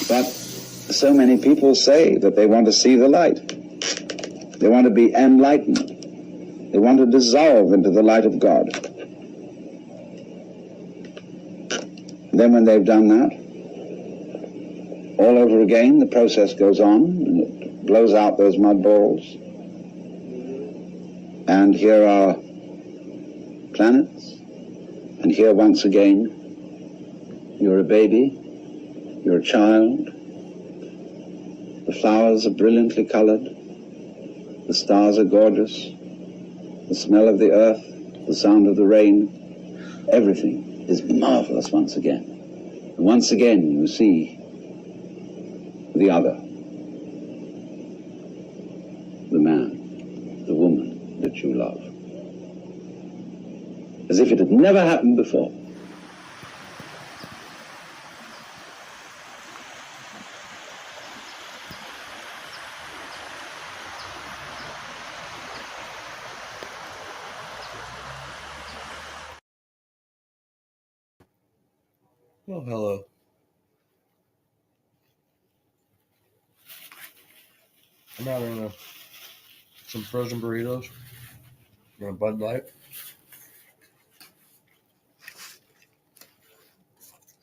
But so many people say that they want to see the light. They want to be enlightened. They want to dissolve into the light of God. Then when they've done that, all over again, the process goes on, and it blows out those mud balls. And here are planets, and here once again, you're a baby, you're a child. The flowers are brilliantly colored, the stars are gorgeous, the smell of the earth, the sound of the rain, everything is marvelous once again. And once again you see the other, the man, the woman that you love, as if it had never happened before. Oh, hello. I'm having some frozen burritos and a Bud Light.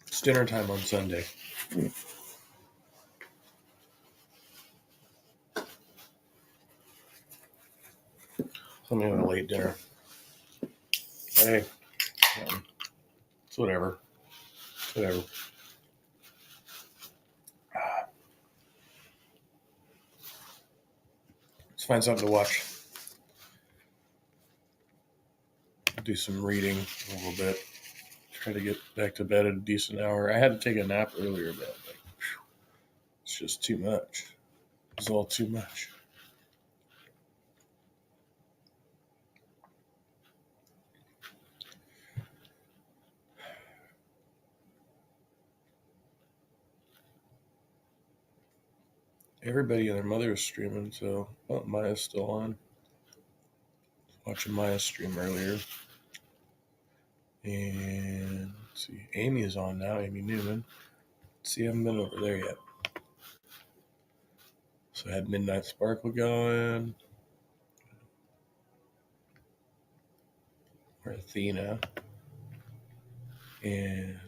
It's dinner time on Sunday. I'm having a late dinner. Hey, it's whatever. Whatever. Let's find something to watch. Do some reading a little bit. Try to get back to bed at a decent hour. I had to take a nap earlier, but it's just too much. It's all too much. Everybody and their mother is streaming, so Maya's still on. Watching Maya's stream earlier. And let's see, Amy is on now, Amy Newman. Let's see, I haven't been over there yet. So I had Midnight Sparkle going. Or Athena. And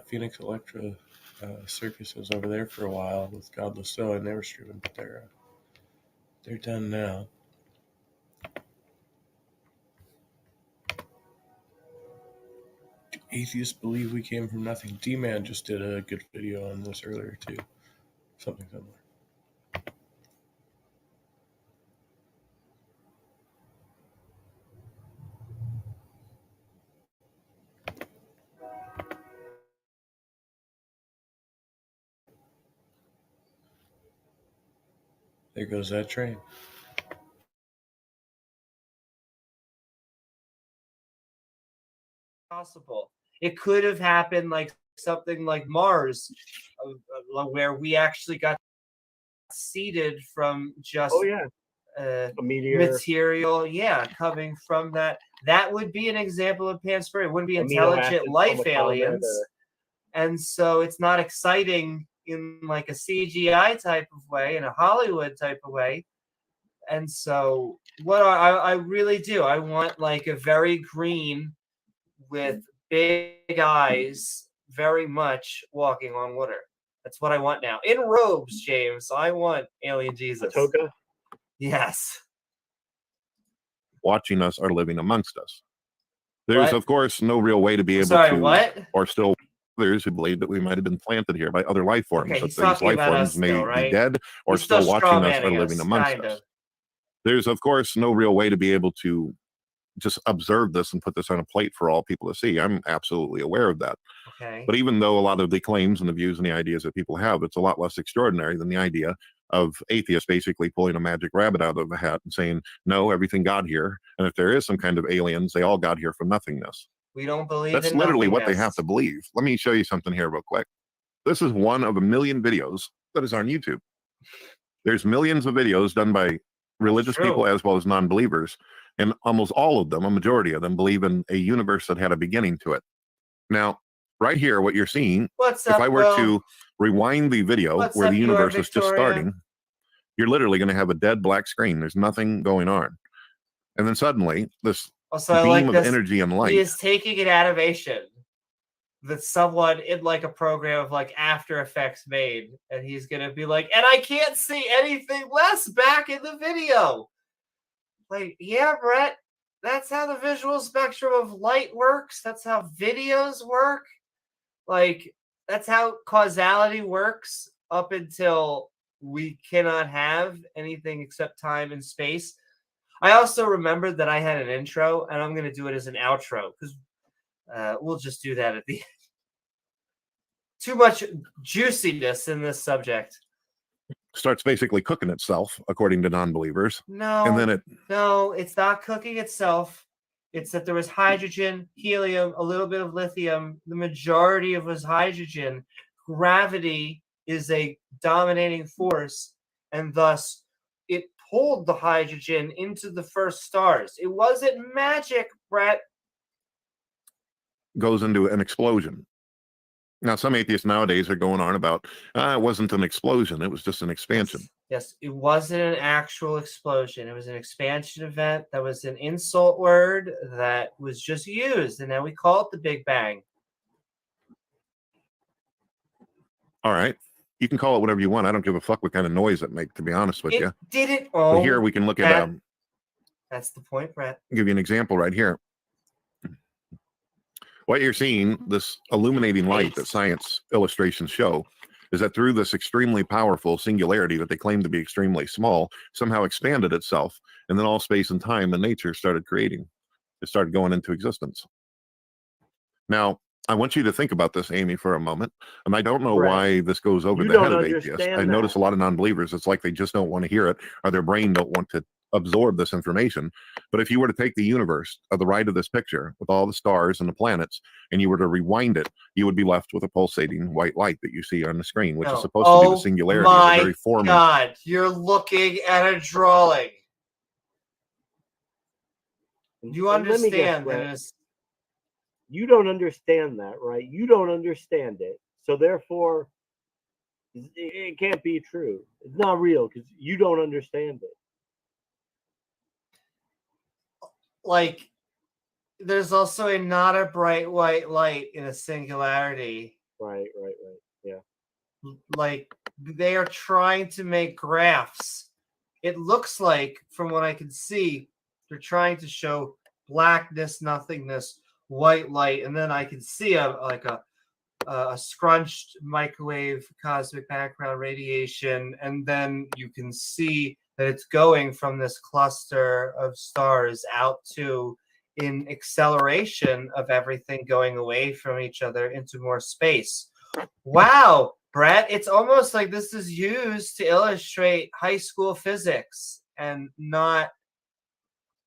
Phoenix Electra Circus was over there for a while with Godless Soul, and they were streaming, but they're done now. Atheists believe we came from nothing. D-Man just did a good video on this earlier too. Something similar. There goes that train. Possible. It could have happened like something like Mars, where we actually got seeded from just a meteor material, coming from that. That would be an example of Panspermia. It wouldn't be intelligent life aliens. And so it's not exciting in like a CGI type of way, in a Hollywood type of way. And so I really do. I want like a very green with big eyes, very much walking on water. That's what I want now. In robes, James. I want alien Jesus. Toga? Yes. Watching us are living amongst us. There's, of course, no real way to be able to... what? Or still others who believe that we might have been planted here by other life forms. Okay, that these life forms may be dead or still watching us are living amongst us. There's, of course, no real way to be able to just observe this and put this on a plate for all people to see. I'm absolutely aware of that. Okay. But even though a lot of the claims and the views and the ideas that people have, it's a lot less extraordinary than the idea of atheists basically pulling a magic rabbit out of a hat and saying, no, everything got here. And if there is some kind of aliens, they all got here from nothingness. We don't believe That's in literally what they nothingness. have to believe. Let me show you something here real quick. This is one of a million videos that is on YouTube. There's millions of videos done by religious people as well as non-believers And almost all of them, a majority of them, believe in a universe that had a beginning to it. Now, right here, what you're seeing, What's if up, I were Will? to rewind the video What's where up, the you are universe is just Victoria? starting, you're literally going to have a dead black screen. There's nothing going on. And then suddenly, this Also, I beam like of this. energy and light. He is taking an animation that someone in like a program of like After Effects made, and he's gonna be like, and I can't see anything less back in the video. Like, yeah, Brett, that's how the visual spectrum of light works. That's how videos work. Like, that's how causality works up until we cannot have anything except time and space. I also remembered that I had an intro, and I'm going to do it as an outro because we'll just do that at the end. Too much juiciness in this subject. Starts basically cooking itself, according to non-believers. No, And then no, it's not cooking itself. It's that there was hydrogen, helium, a little bit of lithium. The majority of it was hydrogen. Gravity is a dominating force, and thus it pulled the hydrogen into the first stars. It wasn't magic, Brett. goes into an explosion. Now, some atheists nowadays are going on about, it wasn't an explosion. It was just an expansion. Yes, it wasn't an actual explosion. It was an expansion event. That was an insult word that was just used, and now we call it the Big Bang. All right. You can call it whatever you want. I don't give a fuck what kind of noise it makes, to be honest with you. It didn't. But Oh, here we can look at, that's the point, Brett. give you an example right here. What you're seeing, this illuminating light that science illustrations show, is that through this extremely powerful singularity that they claim to be extremely small, somehow expanded itself, and then all space and time and nature started creating. It started going into existence. Now, I want you to think about this, Amy, for a moment. And I don't know Right. why this goes over You the don't head of atheists. understand I notice that. a lot of non-believers, it's like they just don't want to hear it, or their brain don't want to absorb this information. But if you were to take the universe of the right of this picture with all the stars and the planets, and you were to rewind it, you would be left with a pulsating white light that you see on the screen, which is supposed to be the singularity of the very forming. God, you're looking at a drawing. You And let me guess, understand that Brett, it's you don't understand that, right? You don't understand it. So therefore, it can't be true. It's not real because you don't understand it. like there's also a not a bright white light in a singularity. Right. Yeah. Like they are trying to make graphs. It looks like, from what I can see, they're trying to show blackness, nothingness, white light, and then I can see a scrunched microwave cosmic background radiation, and then you can see that it's going from this cluster of stars out to in acceleration of everything going away from each other into more space. Wow, Brett, it's almost like this is used to illustrate high school physics and not,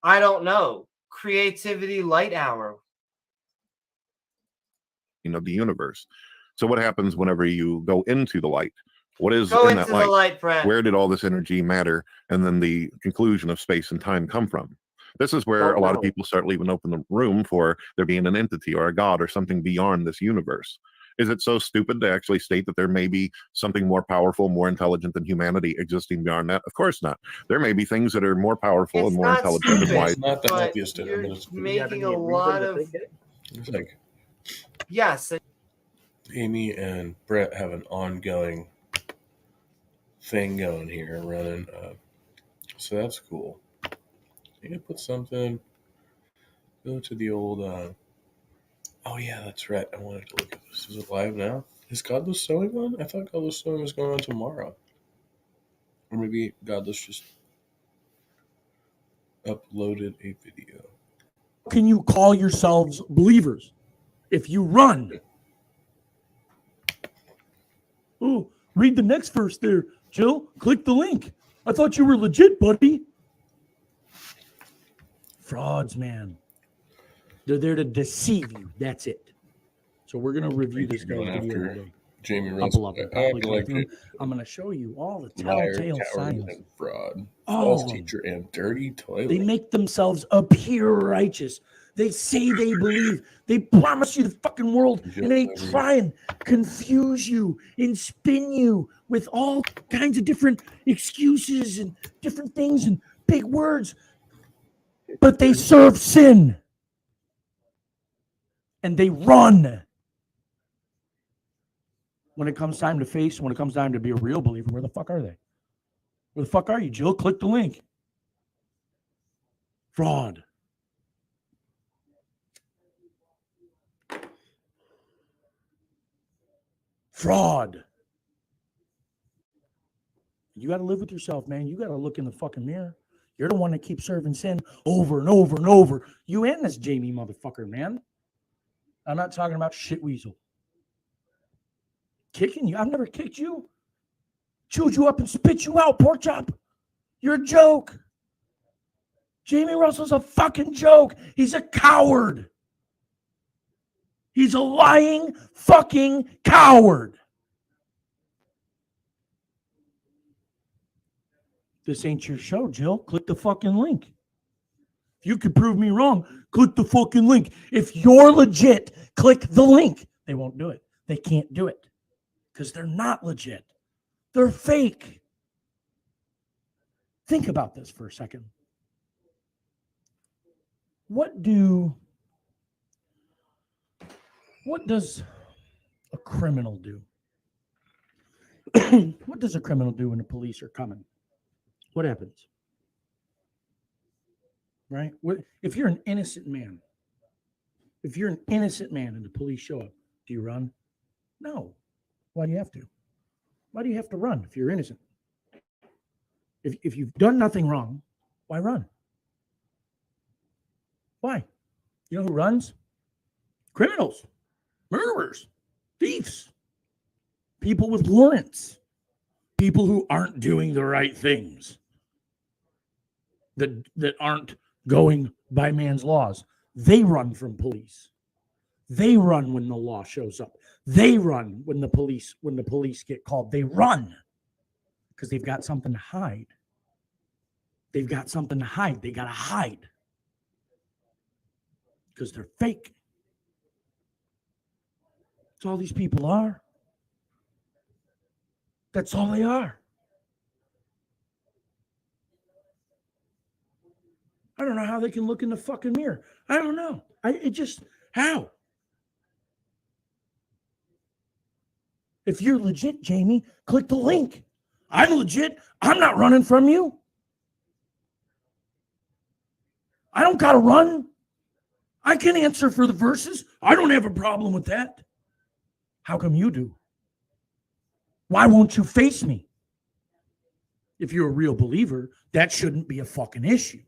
I don't know, creativity light hour. The universe. So what happens whenever you go into the light? What is Go in into that the light? light, Brett. Where did all this energy, matter, and then the conclusion of space and time come from? This is where a lot of people start leaving open the room for there being an entity or a god or something beyond this universe. Is it so stupid to actually state that there may be something more powerful, more intelligent than humanity existing beyond that? Of course not. There may be things that are more powerful It's and more not intelligent stupid, and wise. It's not the but happiest you're but it's making a lot of it's like yes. Amy and Brett have an ongoing thing going here, running. So that's cool. You can put something. Go to the old. Oh yeah, that's right. I wanted to look at this. Is it live now? Is Godless Sewing on? I thought Godless Sewing was going on tomorrow. Or maybe Godless just uploaded a video. Can you call yourselves believers if you run? Oh, read the next verse there, Jill. Click the link. I thought you were legit, buddy. Frauds, man. They're there to deceive you. That's it. So we're gonna review this guy's Going video after today. Jamie Couple Russell. of them, I probably like through. it. I'm going to show you all the Liar, telltale coward, signs. and fraud. All False of them. teacher and dirty toilet. They make themselves appear righteous. They say they believe. They promise you the fucking world, and they try and confuse you and spin you with all kinds of different excuses and different things and big words. But they serve sin. And they run. When it comes time to face, when it comes time to be a real believer, where the fuck are they? Where the fuck are you, Jill? Click the link. Fraud. Fraud. You got to live with yourself, man. You got to look in the fucking mirror. You're the one that keeps serving sin over and over and over. You and this Jamie motherfucker, man. I'm not talking about shit weasel. Kicking you? I've never kicked you. Chewed you up and spit you out, pork chop. You're a joke. Jamie Russell's a fucking joke. He's a coward. He's a lying fucking coward. This ain't your show, Jill. Click the fucking link. If you could prove me wrong, click the fucking link. If you're legit, click the link. They won't do it. They can't do it because they're not legit. They're fake. Think about this for a second. What does a criminal do? What does a criminal do when the police are coming? What happens? Right? If you're an innocent man, and the police show up, do you run? No. Why do you have to? Why do you have to run if you're innocent? If you've done nothing wrong, why run? Why? You know who runs? Criminals, murderers, thieves, people with warrants, people who aren't doing the right things, that aren't going by man's laws. They run from police. They run when the law shows up. They run when the police get called. They run because they've got something to hide. They've got something to hide. They got to hide because they're fake. That's all these people are. That's all they are. I don't know how they can look in the fucking mirror. I don't know. How? If you're legit, Jamie, click the link. I'm legit. I'm not running from you. I don't got to run. I can answer for the verses. I don't have a problem with that. How come you do? Why won't you face me? If you're a real believer, that shouldn't be a fucking issue.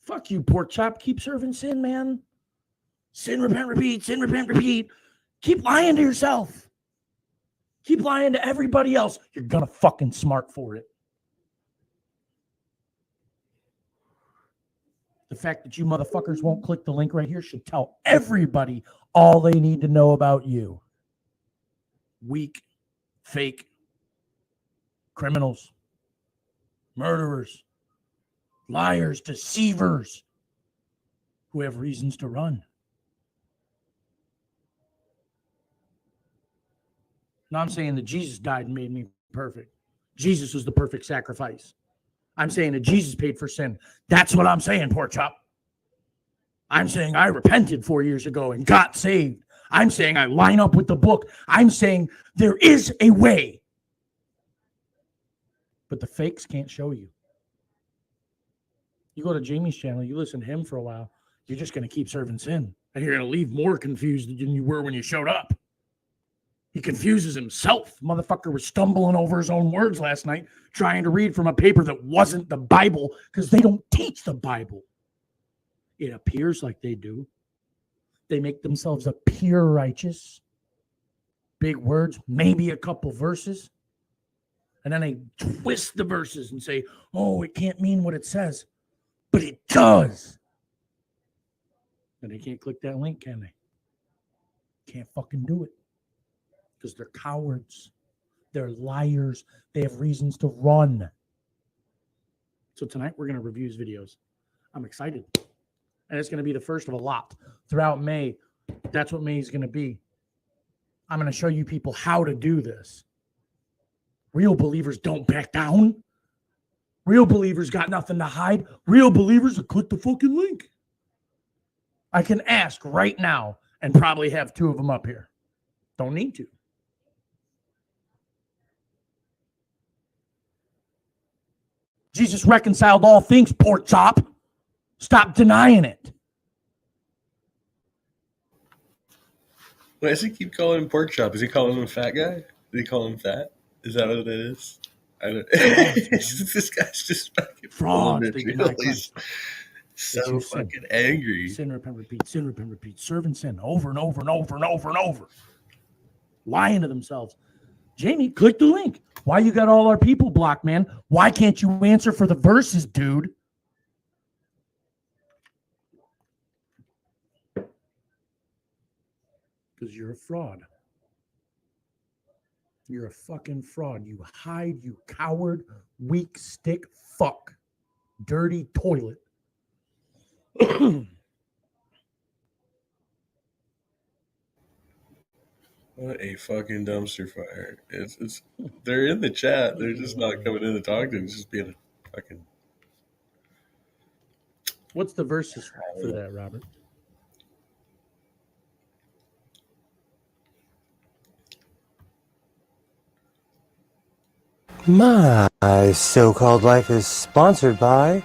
Fuck you, pork chop. Keep serving sin, man. Sin, repent, repeat. Sin, repent, repeat. Keep lying to yourself. Keep lying to everybody else. You're gonna fucking smart for it. The fact that you motherfuckers won't click the link right here should tell everybody all they need to know about you. Weak, fake, criminals, murderers, liars, deceivers, who have reasons to run. Now I'm saying that Jesus died and made me perfect. Jesus was the perfect sacrifice. I'm saying that Jesus paid for sin. That's what I'm saying, pork chop. I'm saying I repented 4 years ago and got saved. I'm saying I line up with the book. I'm saying there is a way. But the fakes can't show you. You go to Jamie's channel, you listen to him for a while, you're just going to keep serving sin. And you're going to leave more confused than you were when you showed up. He confuses himself. Motherfucker was stumbling over his own words last night, trying to read from a paper that wasn't the Bible because they don't teach the Bible. It appears like they do. They make themselves appear righteous. Big words, maybe a couple verses. And then they twist the verses and say, oh, it can't mean what it says. But it does. And they can't click that link, can they? can't fucking do it because they're cowards. They're liars. They have reasons to run. So tonight we're going to review his videos. I'm excited. And it's going to be the first of a lot throughout May. That's what May is going to be. I'm going to show you people how to do this. Real believers don't back down. Real believers got nothing to hide. Real believers will click the fucking link. I can ask right now and probably have 2 of them up here. Don't need to. Jesus reconciled all things, pork chop. Stop denying it. Why does he keep calling him pork chop? Is he calling him a fat guy? Did he call him fat? Is that what it is? I don't. This guy's just fucking Fraud. He's so fucking angry. Sin, repent, repeat. Sin, repent, repeat. Serve and sin over and over and over and over and over. Lying to themselves. Jamie, click the link. Why you got all our people blocked, man? Why can't you answer for the verses, dude? Because you're a fraud. You're a fucking fraud. You hide, you coward, weak stick, fuck. Dirty toilet. What a fucking dumpster fire. It's they're in the chat. They're just not coming in to talk to him. It's just being a fucking... What's the verses for that, Robert? My so-called life is sponsored by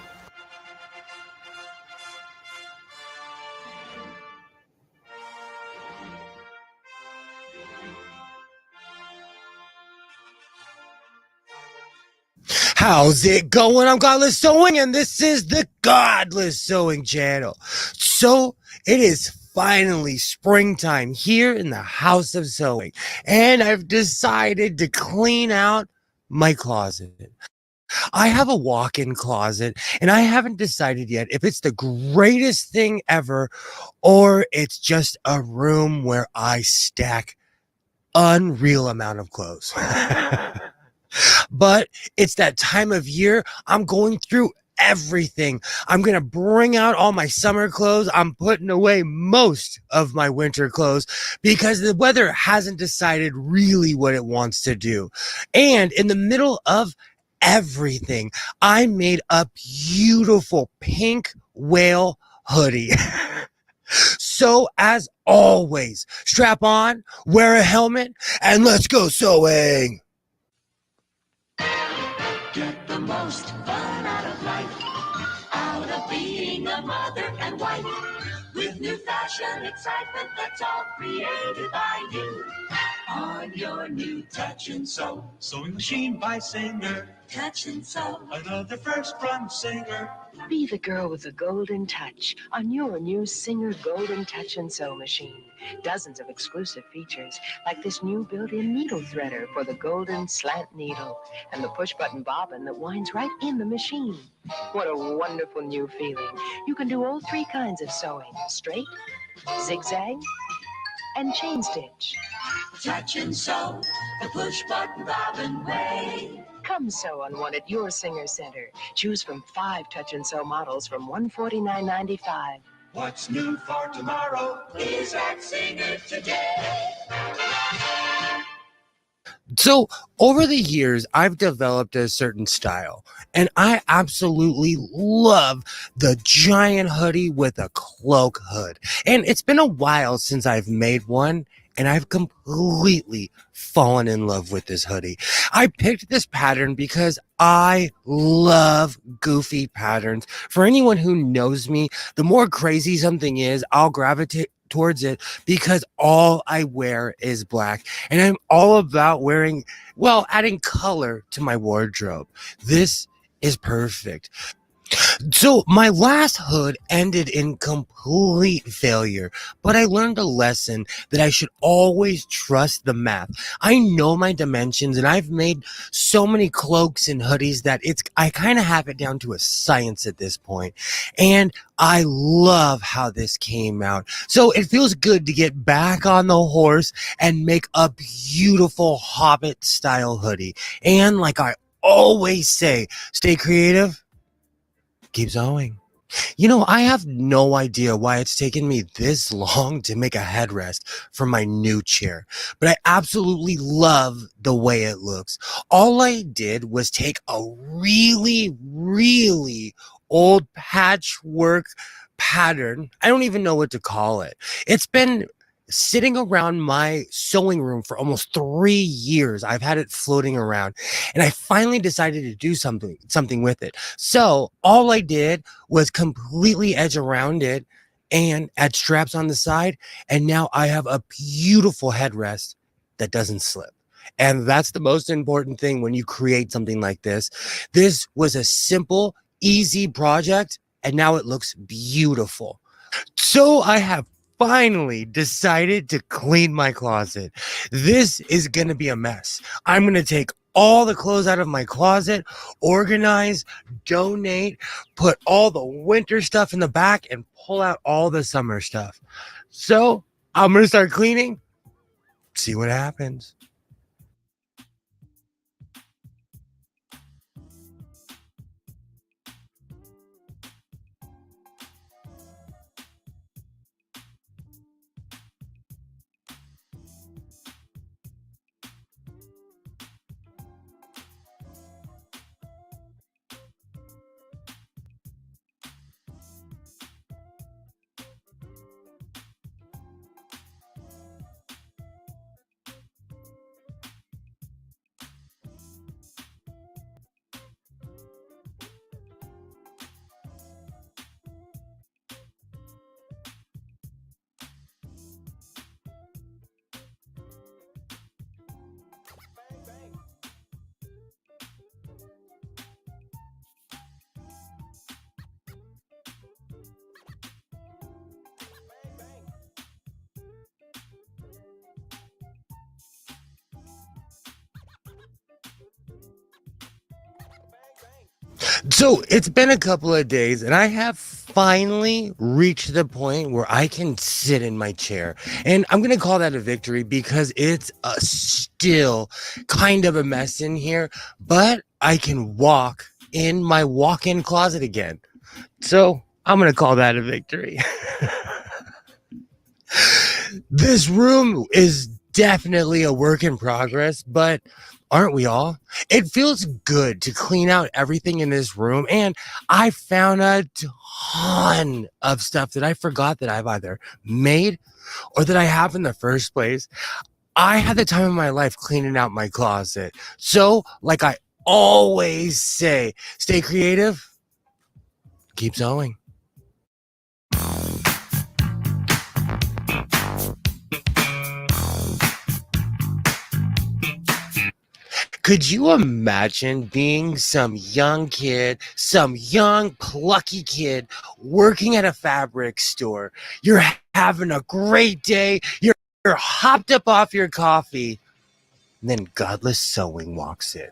How's it going? I'm Godless Sewing, and this is the Godless Sewing channel. So it is finally springtime here in the House of Sewing, and I've decided to clean out my closet. I have a walk-in closet, and I haven't decided yet if it's the greatest thing ever or it's just a room where I stack unreal amount of clothes. But it's that time of year. I'm going through everything. I'm going to bring out all my summer clothes. I'm putting away most of my winter clothes because the weather hasn't decided really what it wants to do. And in the middle of everything, I made a beautiful pink whale hoodie. So as always, strap on, wear a helmet, and let's go sewing. Get the most fun out of life, out of being a mother and wife, with new fashion excitement that's all created by you. On your new Touch and Sew sewing machine by Singer. Touch and Sew, another first from Singer. Be the girl with the golden touch on your new Singer Golden Touch and Sew machine. Dozens of exclusive features, like this new built-in needle threader for the golden slant needle and the push-button bobbin that winds right in the machine. What a wonderful new feeling. You can do all 3 kinds of sewing: straight, zigzag, and chain stitch. Touch and Sew, the push-button bobbin way. Come sew on one at your Singer Center. Choose from 5 Touch and Sew models from $149.95. What's new for tomorrow is at Singer today. So over the years, I've developed a certain style, and I absolutely love the giant hoodie with a cloak hood. And it's been a while since I've made one, and I've completely fallen in love with this hoodie. I picked this pattern because I love goofy patterns. For anyone who knows me, the more crazy something is, I'll gravitate towards it because all I wear is black, and I'm all about adding color to my wardrobe. This is perfect. So my last hood ended in complete failure, but I learned a lesson that I should always trust the math. I know my dimensions and I've made so many cloaks and hoodies that I kind of have it down to a science at this point. And I love how this came out. So it feels good to get back on the horse and make a beautiful Hobbit style hoodie. And like I always say, stay creative. Keep going. You know, I have no idea why it's taken me this long to make a headrest for my new chair, but I absolutely love the way it looks. All I did was take a really, really old patchwork pattern. I don't even know what to call it. It's been sitting around my sewing room for almost 3 years. I've had it floating around and I finally decided to do something with it. So all I did was completely edge around it and add straps on the side. And now I have a beautiful headrest that doesn't slip. And that's the most important thing when you create something like this. This was a simple, easy project, and now it looks beautiful. So I have finally decided to clean my closet. This is going to be a mess. I'm going to take all the clothes out of my closet, organize, donate, put all the winter stuff in the back, and pull out all the summer stuff. So I'm going to start cleaning, see what happens. So it's been a couple of days and I have finally reached the point where I can sit in my chair. And I'm going to call that a victory because it's still kind of a mess in here, but I can walk in my walk-in closet again. So I'm going to call that a victory. This room is definitely a work in progress, but aren't we all? It feels good to clean out everything in this room, and I found a ton of stuff that I forgot that I've either made or that I have in the first place. I had the time of my life cleaning out my closet. So, like I always say, stay creative, keep sewing. Could you imagine being some young kid, some young plucky kid working at a fabric store? You're having a great day. You're hopped up off your coffee. And then Godless Sewing walks in.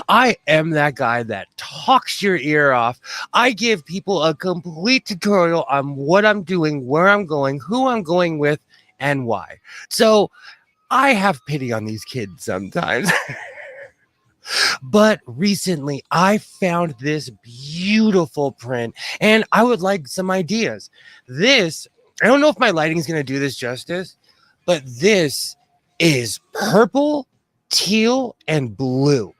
I am that guy that talks your ear off. I give people a complete tutorial on what I'm doing, where I'm going, who I'm going with, and why. So I have pity on these kids sometimes. But recently I found this beautiful print and I would like some ideas. This, I don't know if my lighting is going to do this justice, but this is purple, teal, and blue.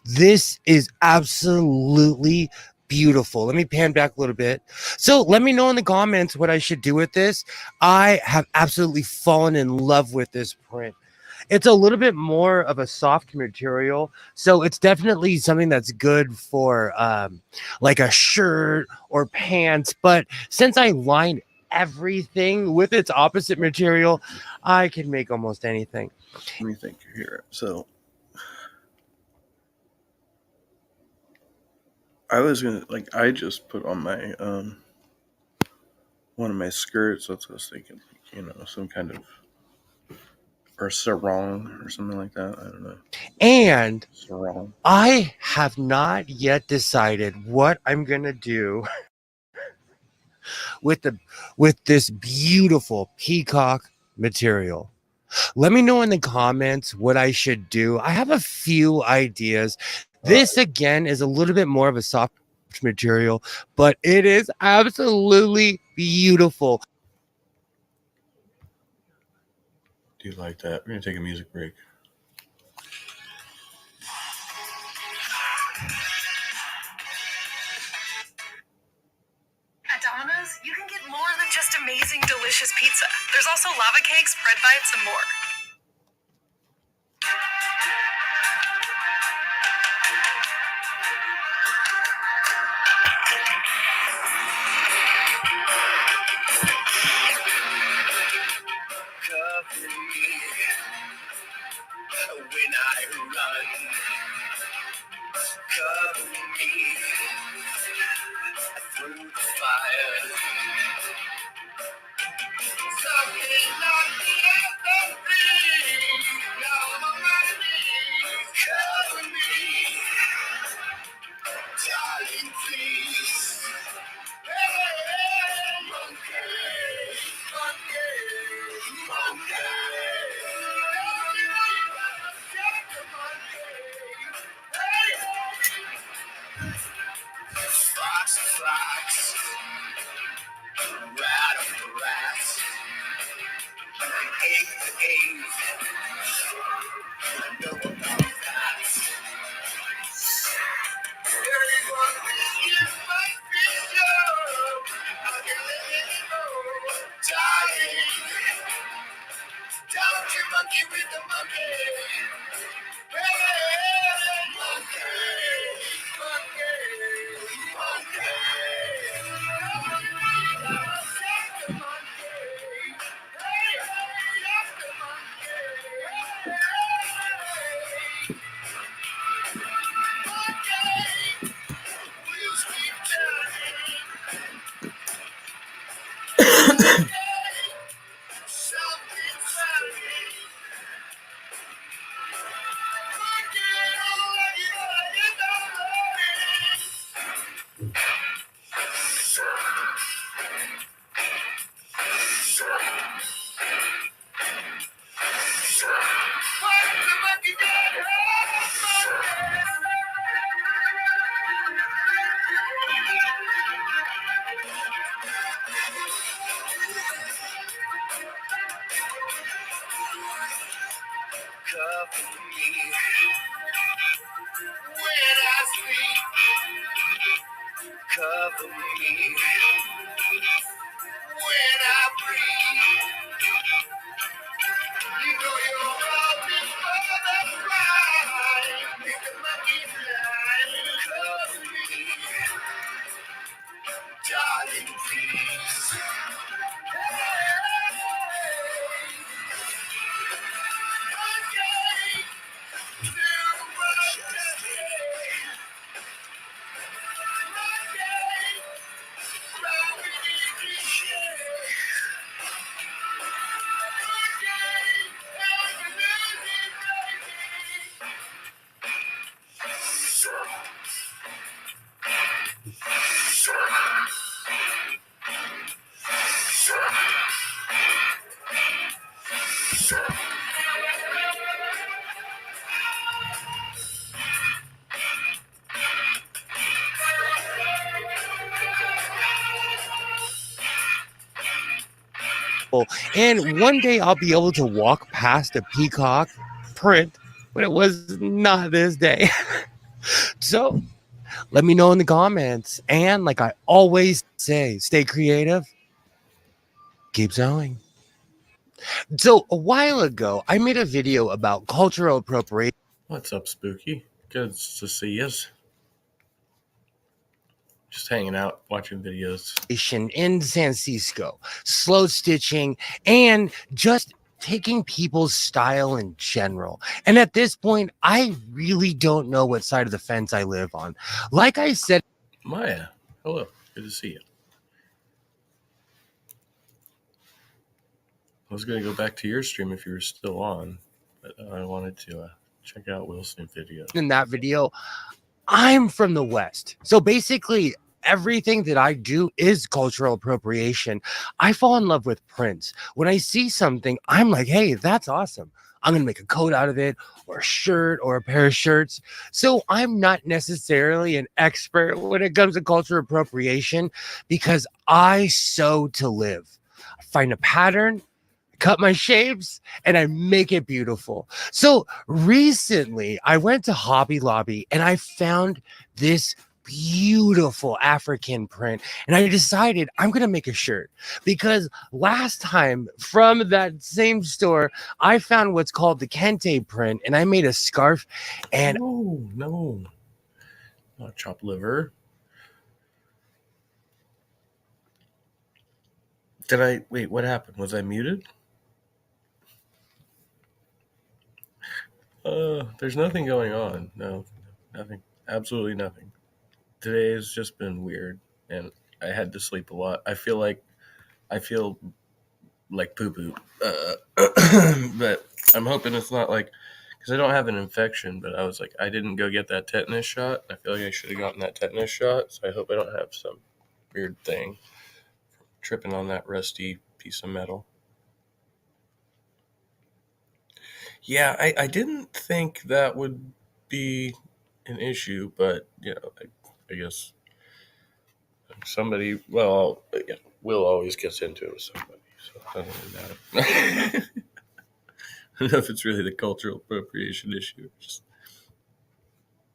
This is absolutely beautiful. Let me pan back a little bit. So let me know in the comments what I should do with this. I have absolutely fallen in love with this print. It's a little bit more of a soft material, so it's definitely something that's good for like a shirt or pants. But since I lined everything with its opposite material, I can make almost anything. Let me think here. So I was gonna I just put on my one of my skirts. That's what I was thinking. Some kind of or sarong or something like that. I don't know. And Sarong. I have not yet decided what I'm gonna do with this beautiful peacock material. Let me know in the comments what I should do. I have a few ideas. This again is a little bit more of a soft material, but it is absolutely beautiful. Do you like that? We're gonna take a music break. At Domino's, you can get more than just amazing, delicious pizza. There's also lava cakes, bread bites, and more. Cover me when I run. Cover me through the fire. Something like the everything. Now I'm on knees. Cover me, darling, please. Hey, monkey, monkey, monkey. Fox, fox, rat of the rats, ape to ape. I know about that. There is one thing you must be sure. I can let it go, darling. Don't you monkey with the monkey. Hey, monkey, monkey, monkey. Cover me when I sleep. Cover me when I breathe. You know you're all before the fly. Make the monkey fly. Cover me, darling, please. And one day I'll be able to walk past a peacock print, but it was not this day. So let me know in the comments. And like I always say, stay creative, keep sewing. So a while ago, I made a video about cultural appropriation. What's up, Spooky? Good to see us. Just hanging out, watching videos. In San Francisco, slow stitching, and just taking people's style in general. And at this point, I really don't know what side of the fence I live on. Like I said Maya, hello. Good to see you. I was going to go back to your stream if you were still on, but I wanted to check out Will's new video. In that video, I'm from the West. So basically, everything that I do is cultural appropriation. I fall in love with prints. When I see something, I'm like, hey, that's awesome. I'm going to make a coat out of it, or a shirt, or a pair of shirts. So I'm not necessarily an expert when it comes to cultural appropriation because I sew to live. I find a pattern, cut my shapes, and I make it beautiful. So recently I went to Hobby Lobby and I found this beautiful African print, and I decided I'm going to make a shirt because last time from that same store, I found what's called the Kente print, and I made a scarf. And no, not chopped liver. Did I wait? What happened? Was I muted? There's nothing going on. No, nothing. Absolutely nothing. Today has just been weird, and I had to sleep a lot. I feel like poo poo, but I'm hoping it's not like, because I don't have an infection. But I was like, I didn't go get that tetanus shot. I feel like I should have gotten that tetanus shot. So I hope I don't have some weird thing tripping on that rusty piece of metal. Yeah, I didn't think that would be an issue, but I guess somebody, well, yeah, Will always gets into it with somebody, so it doesn't really matter. I don't know if it's really the cultural appropriation issue.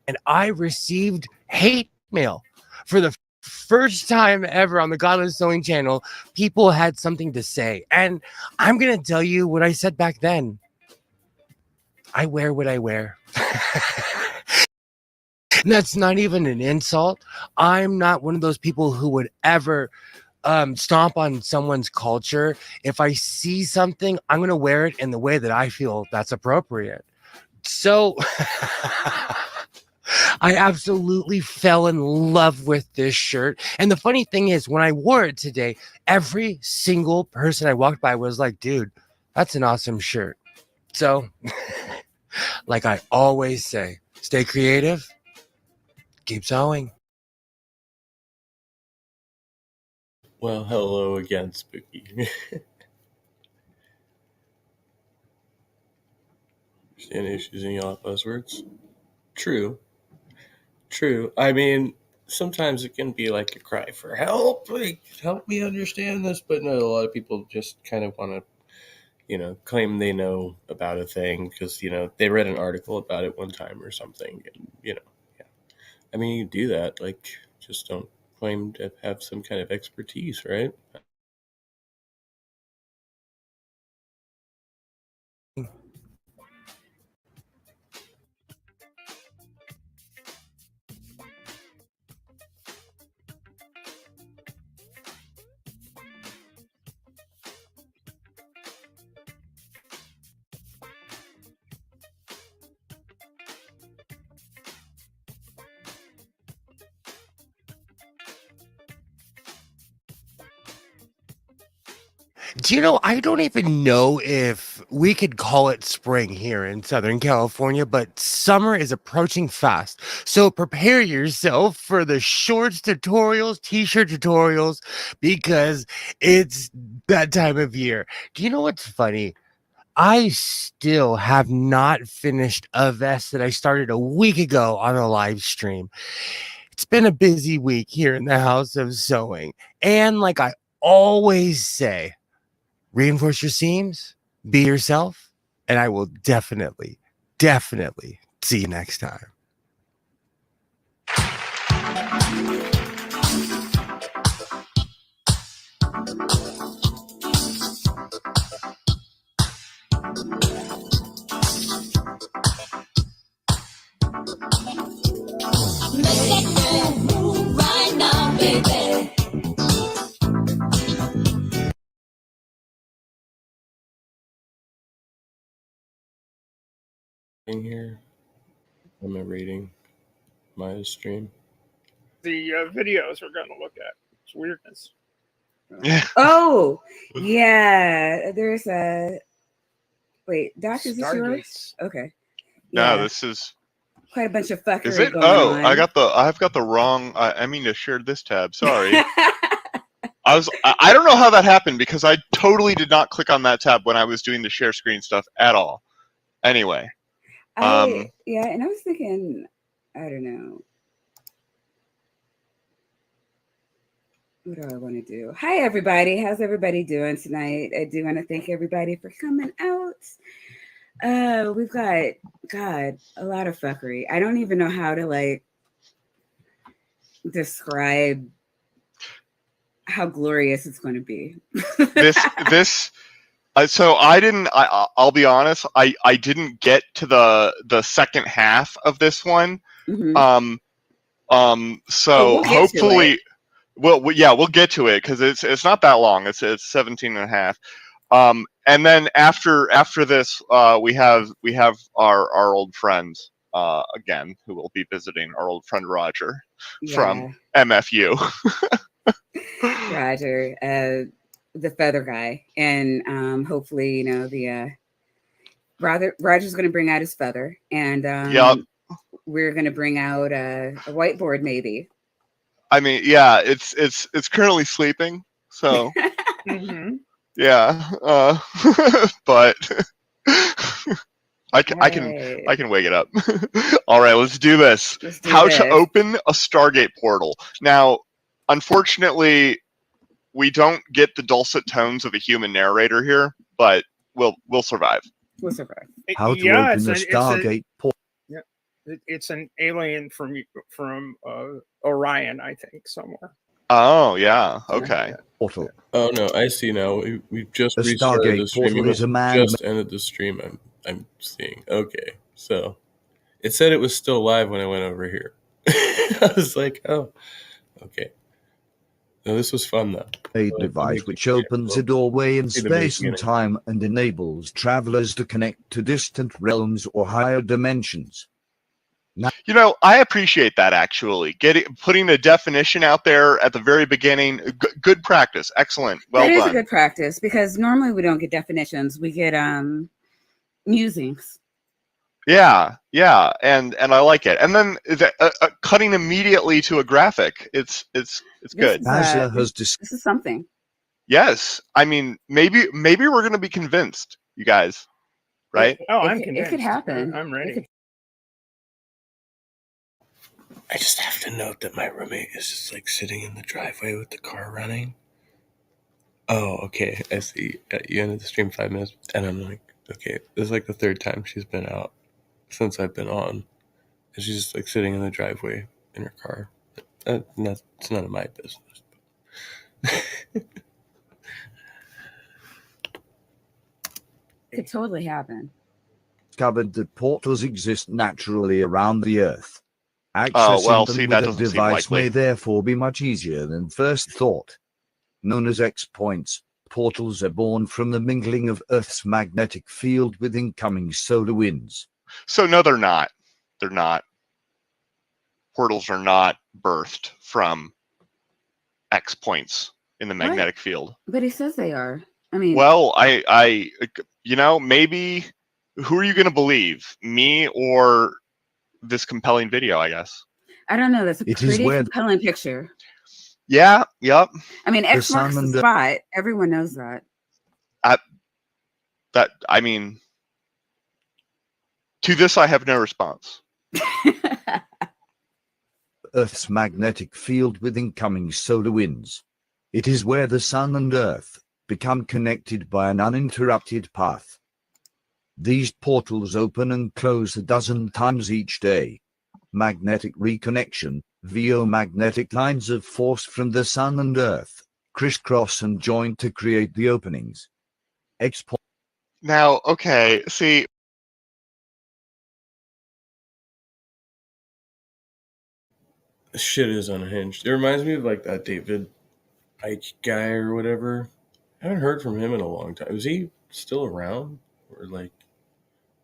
And I received hate mail for the first time ever on the Godless Sewing channel. People had something to say, and I'm gonna tell you what I said back then. I wear what I wear. That's not even an insult. I'm not one of those people who would ever stomp on someone's culture. If I see something, I'm going to wear it in the way that I feel that's appropriate. So I absolutely fell in love with this shirt. And the funny thing is, when I wore it today, every single person I walked by was like, dude, that's an awesome shirt. So like I always say, stay creative, keep sewing. Well, hello again, Spooky. Understand issues in y'all buzzwords. True. I mean, sometimes it can be like a cry for help. Like, help me understand this. But no, a lot of people just kind of want to, claim they know about a thing because, they read an article about it one time or something. And, yeah. I mean, you do that. Like, just don't claim to have some kind of expertise, right? Do you know, I don't even know if we could call it spring here in Southern California, but summer is approaching fast. So prepare yourself for the shorts tutorials, t-shirt tutorials, because it's that time of year. Do you know what's funny? I still have not finished a vest that I started a week ago on a live stream. It's been a busy week here in the House of Sewing. And like I always say, reinforce your seams, be yourself, and I will definitely see you next time. Move right now, baby. In here, am I reading my stream? the videos we're going to look at. It's weirdness. Yeah. Oh, yeah. There's a wait. Doc, is this yours? Stargates. Okay. No, Yeah. this is. Quite a bunch of fuckery Is it? going Oh, on. I've got the wrong. I mean to share this tab. Sorry. I don't know how that happened because I totally did not click on that tab when I was doing the share screen stuff at all. Anyway. Yeah, and I was thinking, I don't know. What do I want to do? Hi, everybody. How's everybody doing tonight? I do want to thank everybody for coming out. We've got, God, a lot of fuckery. I don't even know how to, like, describe how glorious it's going to be. So I didn't. I'll be honest. I didn't get to the second half of this one. Mm-hmm. So we'll hopefully, we'll get to it because it's not that long. It's 17 and a half. And then after this, we have our old friend again, who will be visiting, our old friend Roger from MFU. Roger, the feather guy, and hopefully, you know, the Roger's going to bring out his feather, and we're going to bring out a whiteboard, maybe. I mean, yeah, it's currently sleeping, so yeah, but I can wake it up. All right, let's do this. How to open a Stargate portal. Now, unfortunately, we don't get the dulcet tones of a human narrator here, but we'll survive. We'll survive. How to open the Stargate portal. Yeah, it's an alien from Orion, I think, somewhere. Oh yeah, okay. Portal. Oh no, I see now. We've just The restarted the Stargate stream. portal is a man. Just ended the stream. I'm seeing. Okay, so it said it was still live when I went over here. I was like, oh, okay. No, this was fun though. A device which opens a doorway in See the space and beginning. time and enables travelers to connect to distant realms or higher dimensions. You know, I appreciate that actually. Putting a definition out there at the very beginning, good practice. Excellent. Well That is done. a good practice because normally we don't get definitions. We get musings. Yeah, and I like it. And then cutting immediately to a graphic. It's good. This is something. Yes, I mean maybe we're going to be convinced, you guys, right? Oh, I'm It convinced. could happen. I'm ready. I just have to note that my roommate is just like sitting in the driveway with the car running. Oh, okay. I see. You ended the stream 5 minutes, and I'm like, okay, this is like the third time she's been out since I've been on, and she's just like sitting in the driveway in her car. It's none of my business. Could totally happen. Discovered that portals exist naturally around the Earth. Oh, Accessing well, them see, with that a doesn't seem device likely. may therefore be much easier than first thought. Known as X-points, portals are born from the mingling of Earth's magnetic field with incoming solar winds. So no, they're not. They're not. Portals are not birthed from X points in the magnetic field. But he says they are. I mean, Well, I maybe who are you going to believe, me or this compelling video? I guess. I don't know. That's a It is pretty where- compelling picture. Yeah. Yep. I mean, X sun marks the and the- spot. Everyone knows that. I mean, to this I have no response. Earth's magnetic field with incoming solar winds. It is where the sun and Earth become connected by an uninterrupted path. These portals open and close a dozen times each day. Magnetic reconnection, via magnetic lines of force from the sun and Earth, crisscross and join to create the openings. Now, okay, see, This shit is unhinged. It reminds me of like that David Icke guy or whatever. I haven't heard from him in a long time. Is he still around? Or like,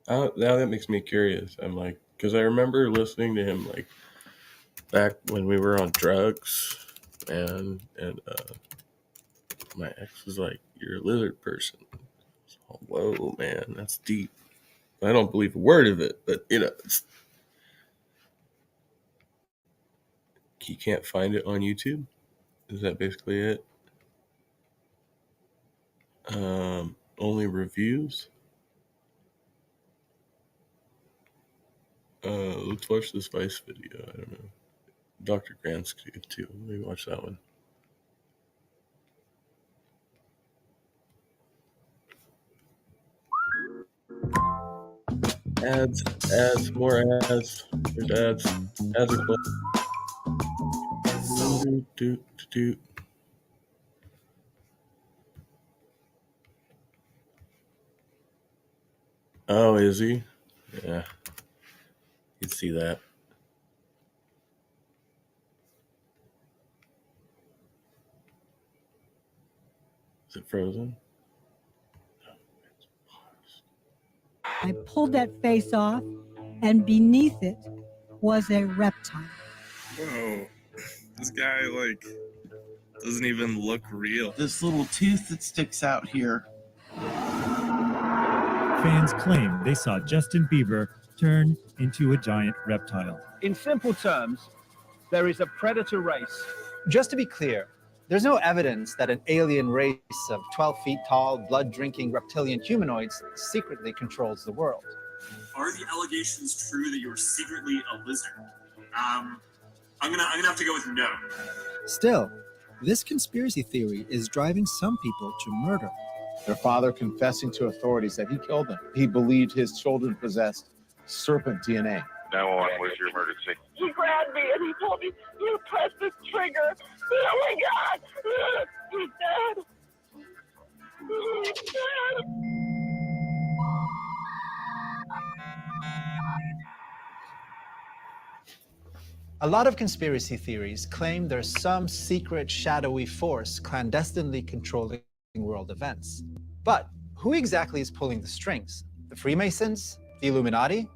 now that makes me curious. I'm like, because I remember listening to him like back when we were on drugs, and my ex was like, "You're a lizard person." So, whoa, man, that's deep. I don't believe a word of it, but you can't find it on YouTube. Is that basically it? Only reviews. Let's watch this Vice video. I don't know. Dr. Grant's too. Let me watch that one. Ads, more ads. There's ads. Ads are close. Do. Oh, is he? Yeah. You can see that. Is it frozen? I pulled that face off, and beneath it was a reptile. Whoa. This guy, doesn't even look real. This little tooth that sticks out here. Fans claim they saw Justin Bieber turn into a giant reptile. In simple terms, there is a predator race. Just to be clear, there's no evidence that an alien race of 12 feet tall, blood-drinking reptilian humanoids secretly controls the world. Are the allegations true that you're secretly a lizard? I'm gonna have to go with no. Still, this conspiracy theory is driving some people to murder. Their father confessing to authorities that he killed them. He believed his children possessed serpent DNA. 911, where's your emergency? He grabbed me and he told me, "You press this trigger." Oh my God! He's dead. He's dead. A lot of conspiracy theories claim there's some secret shadowy force clandestinely controlling world events. But who exactly is pulling the strings? The Freemasons? The Illuminati?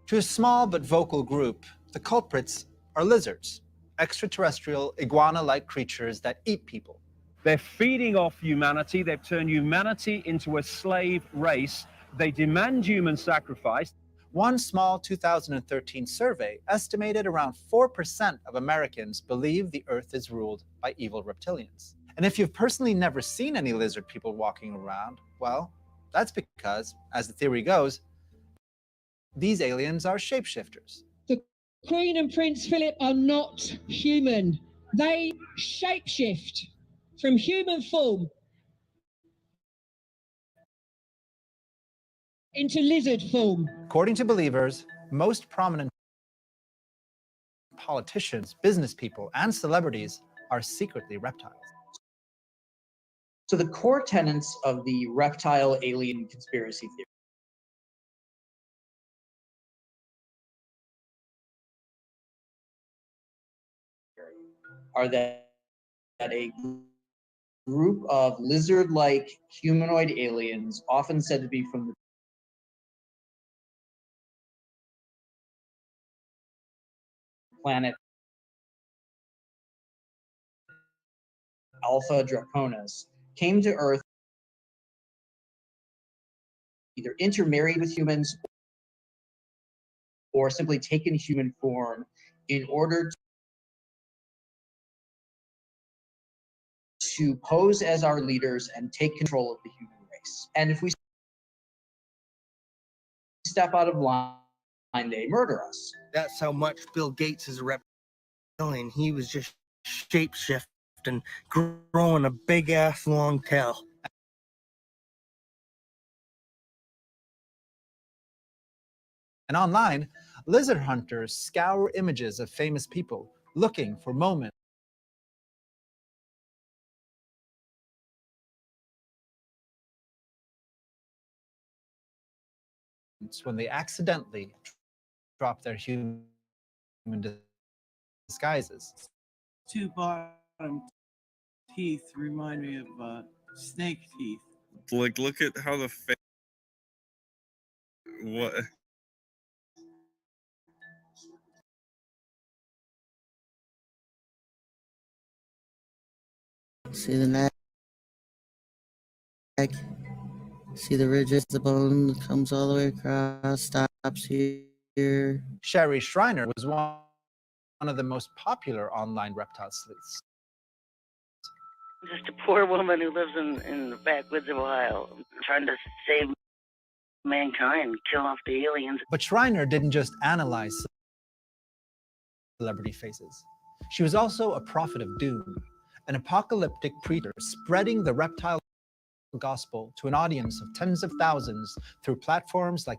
To a small but vocal group, the culprits are lizards, extraterrestrial iguana-like creatures that eat people. They're feeding off humanity. They've turned humanity into a slave race. They demand human sacrifice. One small 2013 survey estimated around 4% of Americans believe the Earth is ruled by evil reptilians. And if you've personally never seen any lizard people walking around, well, that's because, as the theory goes, these aliens are shapeshifters. The Queen and Prince Philip are not human. They shapeshift from human form into lizard form. According to believers, most prominent politicians, business people, and celebrities are secretly reptiles. So the core tenets of the reptile alien conspiracy theory are that a group of lizard-like humanoid aliens, often said to be from the planet Alpha Draconis, came to Earth, either intermarried with humans or simply taken human form in order to pose as our leaders and take control of the human race. And if we step out of line, they murder us. That's how much Bill Gates is a reptilian. He was just shapeshifting, growing a big ass long tail. And online, lizard hunters scour images of famous people looking for moments when they accidentally drop their human disguises. Two bottom teeth remind me of snake teeth. Look at how the face. What? See the neck. See the ridges, the bone comes all the way across, stops here. Sherry Shriner was one of the most popular online reptile sleuths. Just a poor woman who lives in the backwoods of Ohio, trying to save mankind, kill off the aliens. But Shriner didn't just analyze celebrity faces. She was also a prophet of doom, an apocalyptic preacher spreading the reptile gospel to an audience of tens of thousands through platforms like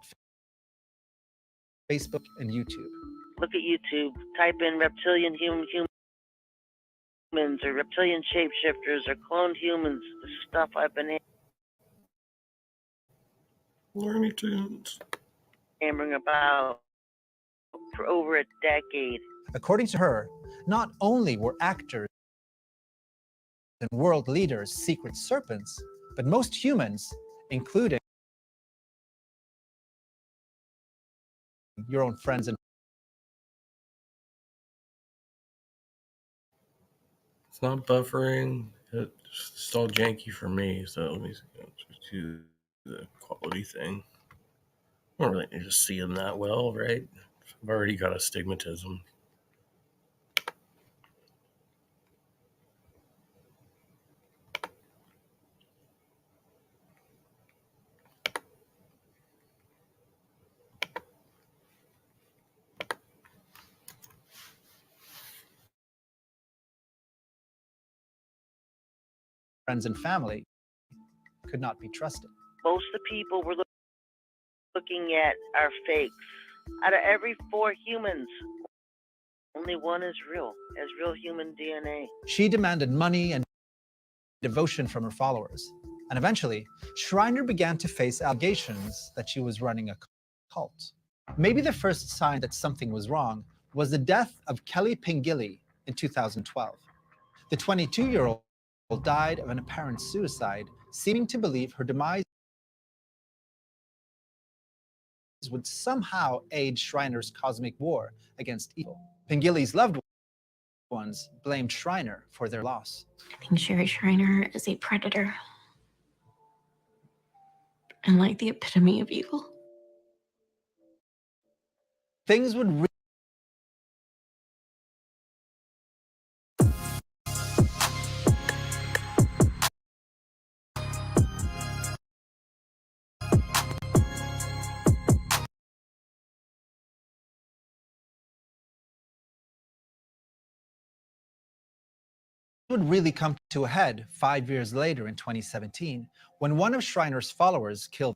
Facebook and YouTube. Look at YouTube, type in reptilian humans or reptilian shapeshifters or cloned humans, the stuff I've been Looney Tunes hammering about for over a decade. According to her, not only were actors and world leaders secret serpents, but most humans, including your own friends and It's not buffering. It's all janky for me. So let me do the quality thing. I don't really need to see them that well, right? I've already got astigmatism. friends and family could not be trusted. Most of the people we're looking at are fakes. Out of every 4 humans, only 1 is real, has real human DNA. She demanded money and devotion from her followers. And eventually, Shriner began to face allegations that she was running a cult. Maybe the first sign that something was wrong was the death of Kelly Pengilly in 2012. The 22-year-old died of an apparent suicide, seeming to believe her demise would somehow aid Shriner's cosmic war against evil. Pengilly's loved ones blamed Shriner for their loss. I think Sherry Shriner is a predator and like the epitome of evil. Things would really come to a head 5 years later in 2017, when one of Shriner's followers killed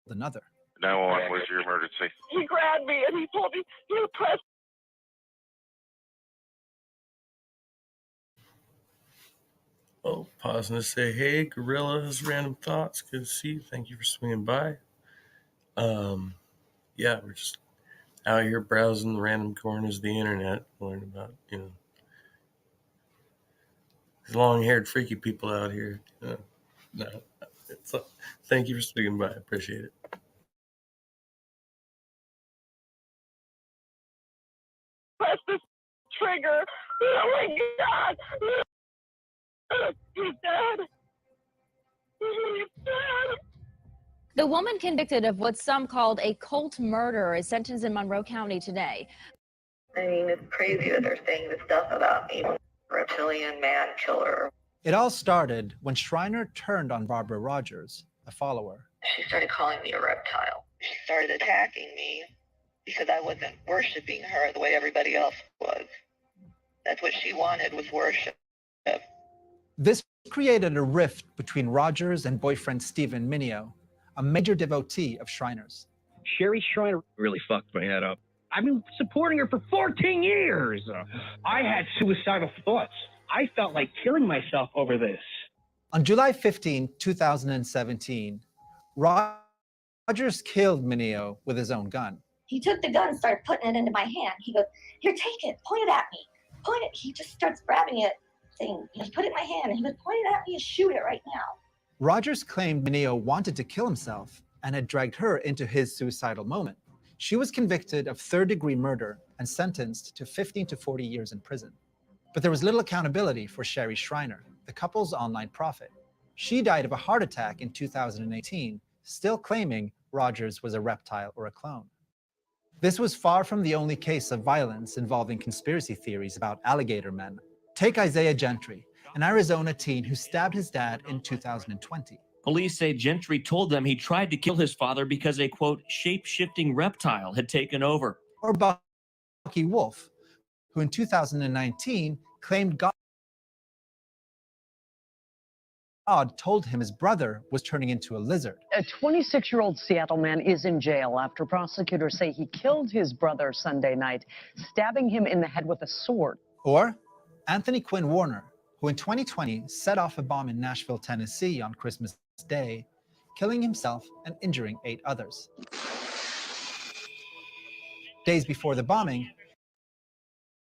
another. 911, where's your emergency? He grabbed me and he told me, "You press." Oh, pausing to say, hey, Gorilla's Random Thoughts. Good to see you. Thank you for swinging by. Yeah, we're just out here browsing the random corners of the internet, learning about, these long-haired freaky people out here. No, thank you for swinging by. I appreciate it. Press this trigger. Oh my God. He's dead. He's dead. The woman convicted of what some called a cult murder is sentenced in Monroe County today. I mean, it's crazy that they're saying this stuff about me, reptilian man killer. It all started when Shriner turned on Barbara Rogers, a follower. She started calling me a reptile. She started attacking me because I wasn't worshiping her the way everybody else was. That's what she wanted, was worship. This created a rift between Rogers and boyfriend Stephen Mineo, a major devotee of Shriner's. Sherry Shriner really fucked my head up. I've been supporting her for 14 years. I had suicidal thoughts. I felt like killing myself over this. On July 15, 2017, Rogers killed Mineo with his own gun. He took the gun and started putting it into my hand. He goes, "Here, take it, point it at me. Point it." He just starts grabbing it, saying, "Just put it in my hand." And he goes, "Point it at me and shoot it right now." Rogers claimed Mineo wanted to kill himself and had dragged her into his suicidal moment. She was convicted of third-degree murder and sentenced to 15 to 40 years in prison. But there was little accountability for Sherry Shriner, the couple's online prophet. She died of a heart attack in 2018, still claiming Rogers was a reptile or a clone. This was far from the only case of violence involving conspiracy theories about alligator men. Take Isaiah Gentry, an Arizona teen who stabbed his dad in 2020. Police say Gentry told them he tried to kill his father because a, quote, shape-shifting reptile had taken over. Or Bucky Wolf, who in 2019 claimed God told him his brother was turning into a lizard. A 26-year-old Seattle man is in jail after prosecutors say he killed his brother Sunday night, stabbing him in the head with a sword. Or Anthony Quinn Warner, who in 2020 set off a bomb in Nashville, Tennessee on Christmas Day, killing himself and injuring 8 others. Days before the bombing,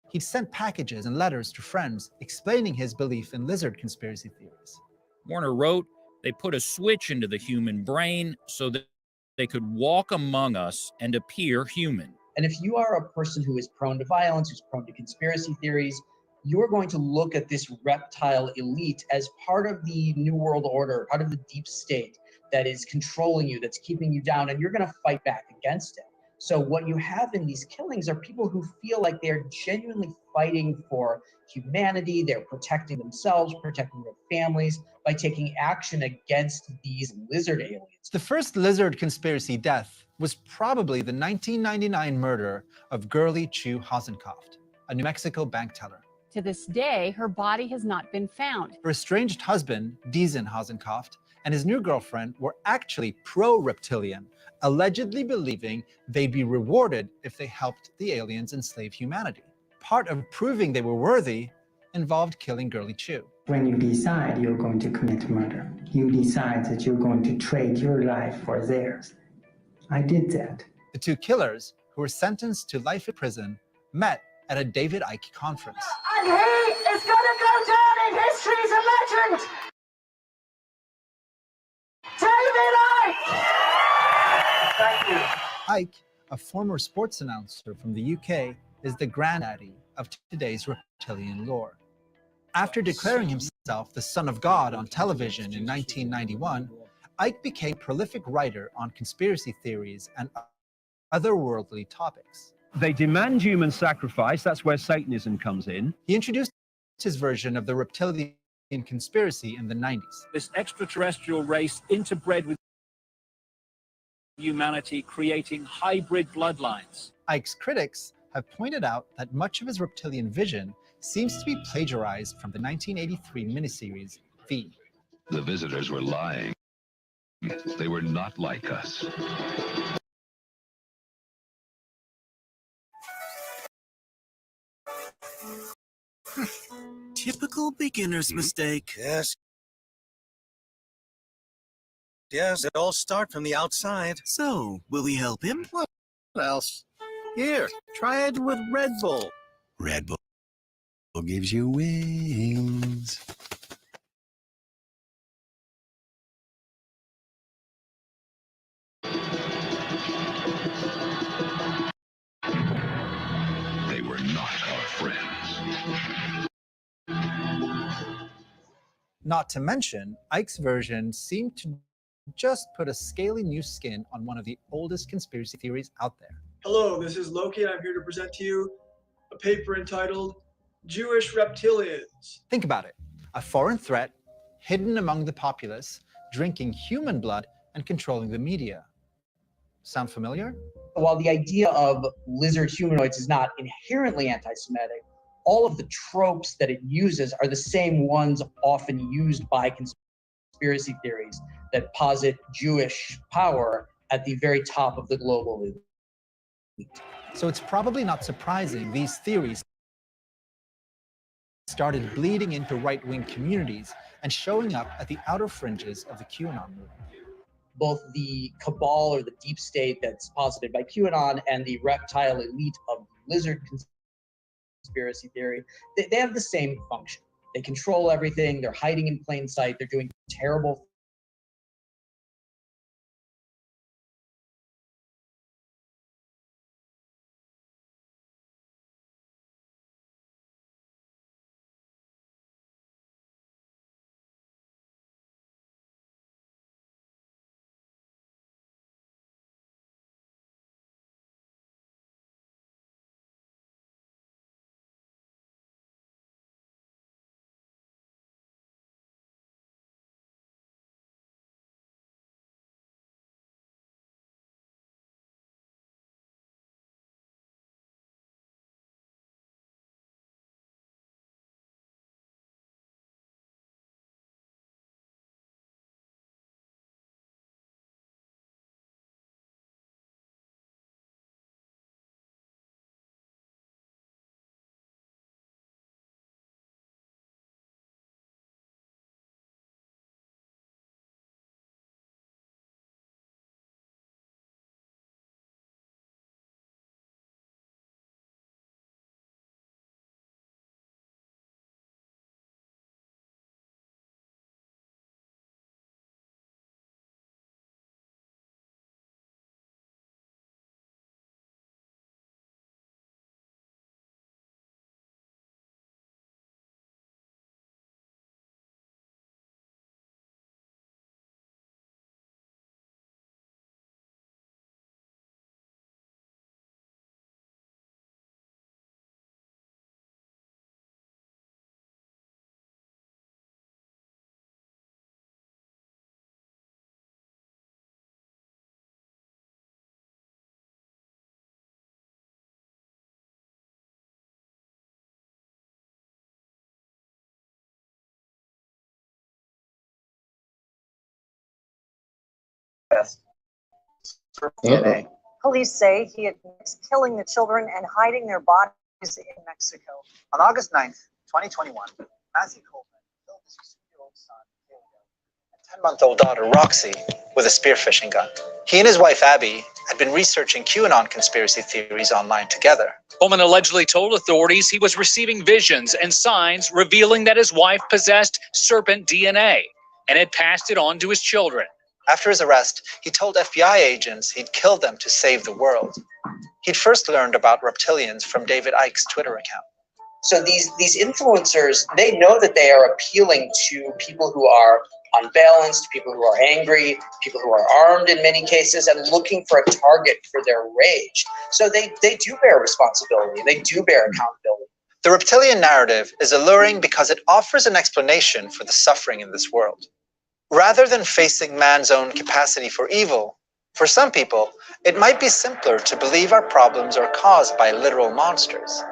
he'd sent packages and letters to friends explaining his belief in lizard conspiracy theories. Warner wrote, they put a switch into the human brain so that they could walk among us and appear human. And if you are a person who is prone to violence, who's prone to conspiracy theories, you're going to look at this reptile elite as part of the New World Order, part of the deep state that is controlling you, that's keeping you down, and you're going to fight back against it. So what you have in these killings are people who feel like they're genuinely fighting for humanity, they're protecting themselves, protecting their families by taking action against these lizard aliens. The first lizard conspiracy death was probably the 1999 murder of Gurley Chu Hasenkopf, a New Mexico bank teller. To this day, her body has not been found. Her estranged husband, Diesen Hasenkopf, and his new girlfriend were actually pro-reptilian, allegedly believing they'd be rewarded if they helped the aliens enslave humanity. Part of proving they were worthy involved killing Gurley Chu. When you decide you're going to commit murder, you decide that you're going to trade your life for theirs. I did that. The two killers, who were sentenced to life in prison, met at a David Icke conference. And he is going to go down in history as a legend. David Icke! Thank you. Icke, a former sports announcer from the UK, is the granddaddy of today's reptilian lore. After declaring himself the Son of God on television in 1991, Icke became a prolific writer on conspiracy theories and otherworldly topics. They demand human sacrifice. That's where Satanism comes in. He introduced his version of the reptilian conspiracy in the 90s. This extraterrestrial race interbred with humanity, creating hybrid bloodlines. Icke's critics have pointed out that much of his reptilian vision seems to be plagiarized from the 1983 miniseries V. The visitors were lying. They were not like us. Typical beginner's mistake. Yes. Yes, it all start from the outside. So, will we help him? What else? Here, try it with Red Bull. Red Bull gives you wings. They were not our friends. Not to mention, Icke's version seemed to just put a scaly new skin on one of the oldest conspiracy theories out there. Hello, this is Loki, and I'm here to present to you a paper entitled Jewish Reptilians. Think about it. A foreign threat, hidden among the populace, drinking human blood and controlling the media. Sound familiar? While the idea of lizard humanoids is not inherently anti-Semitic, all of the tropes that it uses are the same ones often used by conspiracy theories that posit Jewish power at the very top of the global elite. So it's probably not surprising these theories started bleeding into right-wing communities and showing up at the outer fringes of the QAnon movement. Both the cabal or the deep state that's posited by QAnon and the reptile elite of lizard conspiracy theory, they have the same function. They control everything, they're hiding in plain sight, they're doing terrible DNA. Police say he admits killing the children and hiding their bodies in Mexico. On August 9th, 2021, Matthew Coleman killed his 2-year-old son, and 10-month-old daughter, Roxy, with a spearfishing gun. He and his wife, Abby, had been researching QAnon conspiracy theories online together. Coleman allegedly told authorities he was receiving visions and signs revealing that his wife possessed serpent DNA and had passed it on to his children. After his arrest, he told FBI agents he'd killed them to save the world. He'd first learned about reptilians from David Icke's Twitter account. So these influencers, they know that they are appealing to people who are unbalanced, people who are angry, people who are armed in many cases, and looking for a target for their rage. So they do bear responsibility, they do bear accountability. The reptilian narrative is alluring because it offers an explanation for the suffering in this world. Rather than facing man's own capacity for evil, for some people, it might be simpler to believe our problems are caused by literal monsters.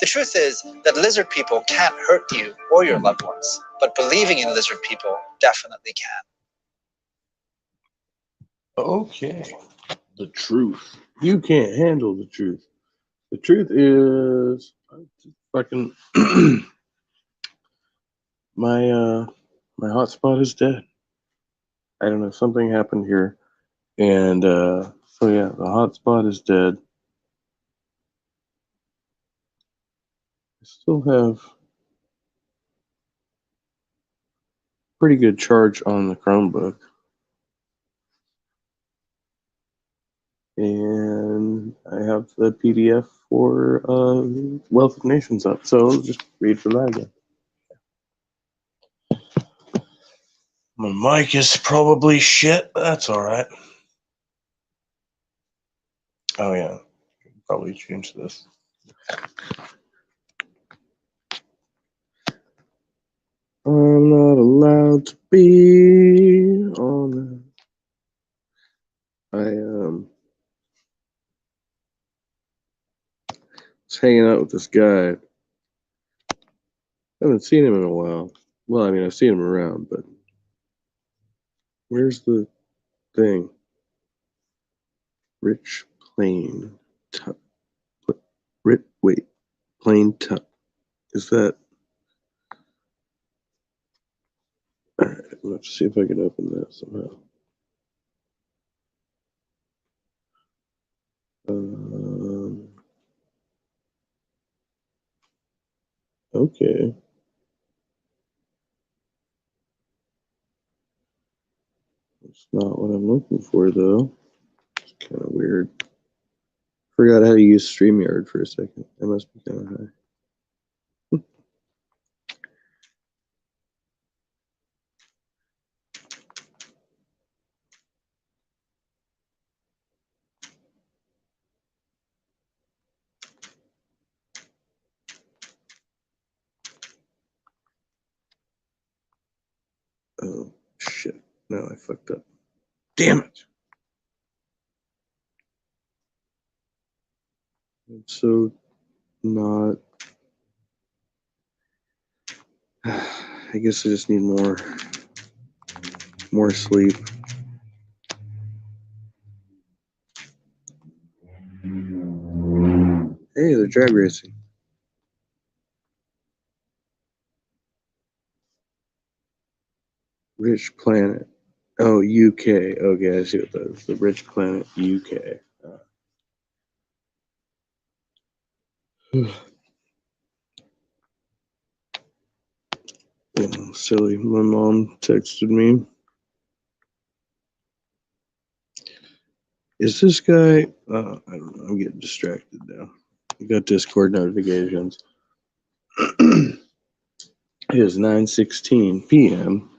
The truth is that lizard people can't hurt you or your loved ones, but believing in lizard people definitely can. Okay. The truth. You can't handle the truth. The truth is fucking my hotspot is dead. I don't know, something happened here. And so yeah, the hotspot is dead. I still have pretty good charge on the Chromebook. And I have the PDF for Wealth of Nations up, so I'll just read from that again. My mic is probably shit, but that's all right. Oh yeah, probably change this. I'm not allowed to be on that. Was hanging out with this guy. I haven't seen him in a while. Well, I mean, I've seen him around, but where's the thing? Rich Plain Tut. Wait, Plain Tut. Is that? All right, I'm gonna have to see if I can open that somehow. Okay. That's not what I'm looking for, though. It's kind of weird. Forgot how to use StreamYard for a second. That must be kind of high. Oh, shit. No, I fucked up. Damn it. I'm so not. I guess I just need more sleep. Hey, they're drag racing. Rich Planet. Oh, UK. Okay, I see what that is. The Rich Planet UK. Oh, silly. My mom texted me. Is this guy? I don't know. I'm getting distracted now. I got Discord notifications. It is 9:16 p.m.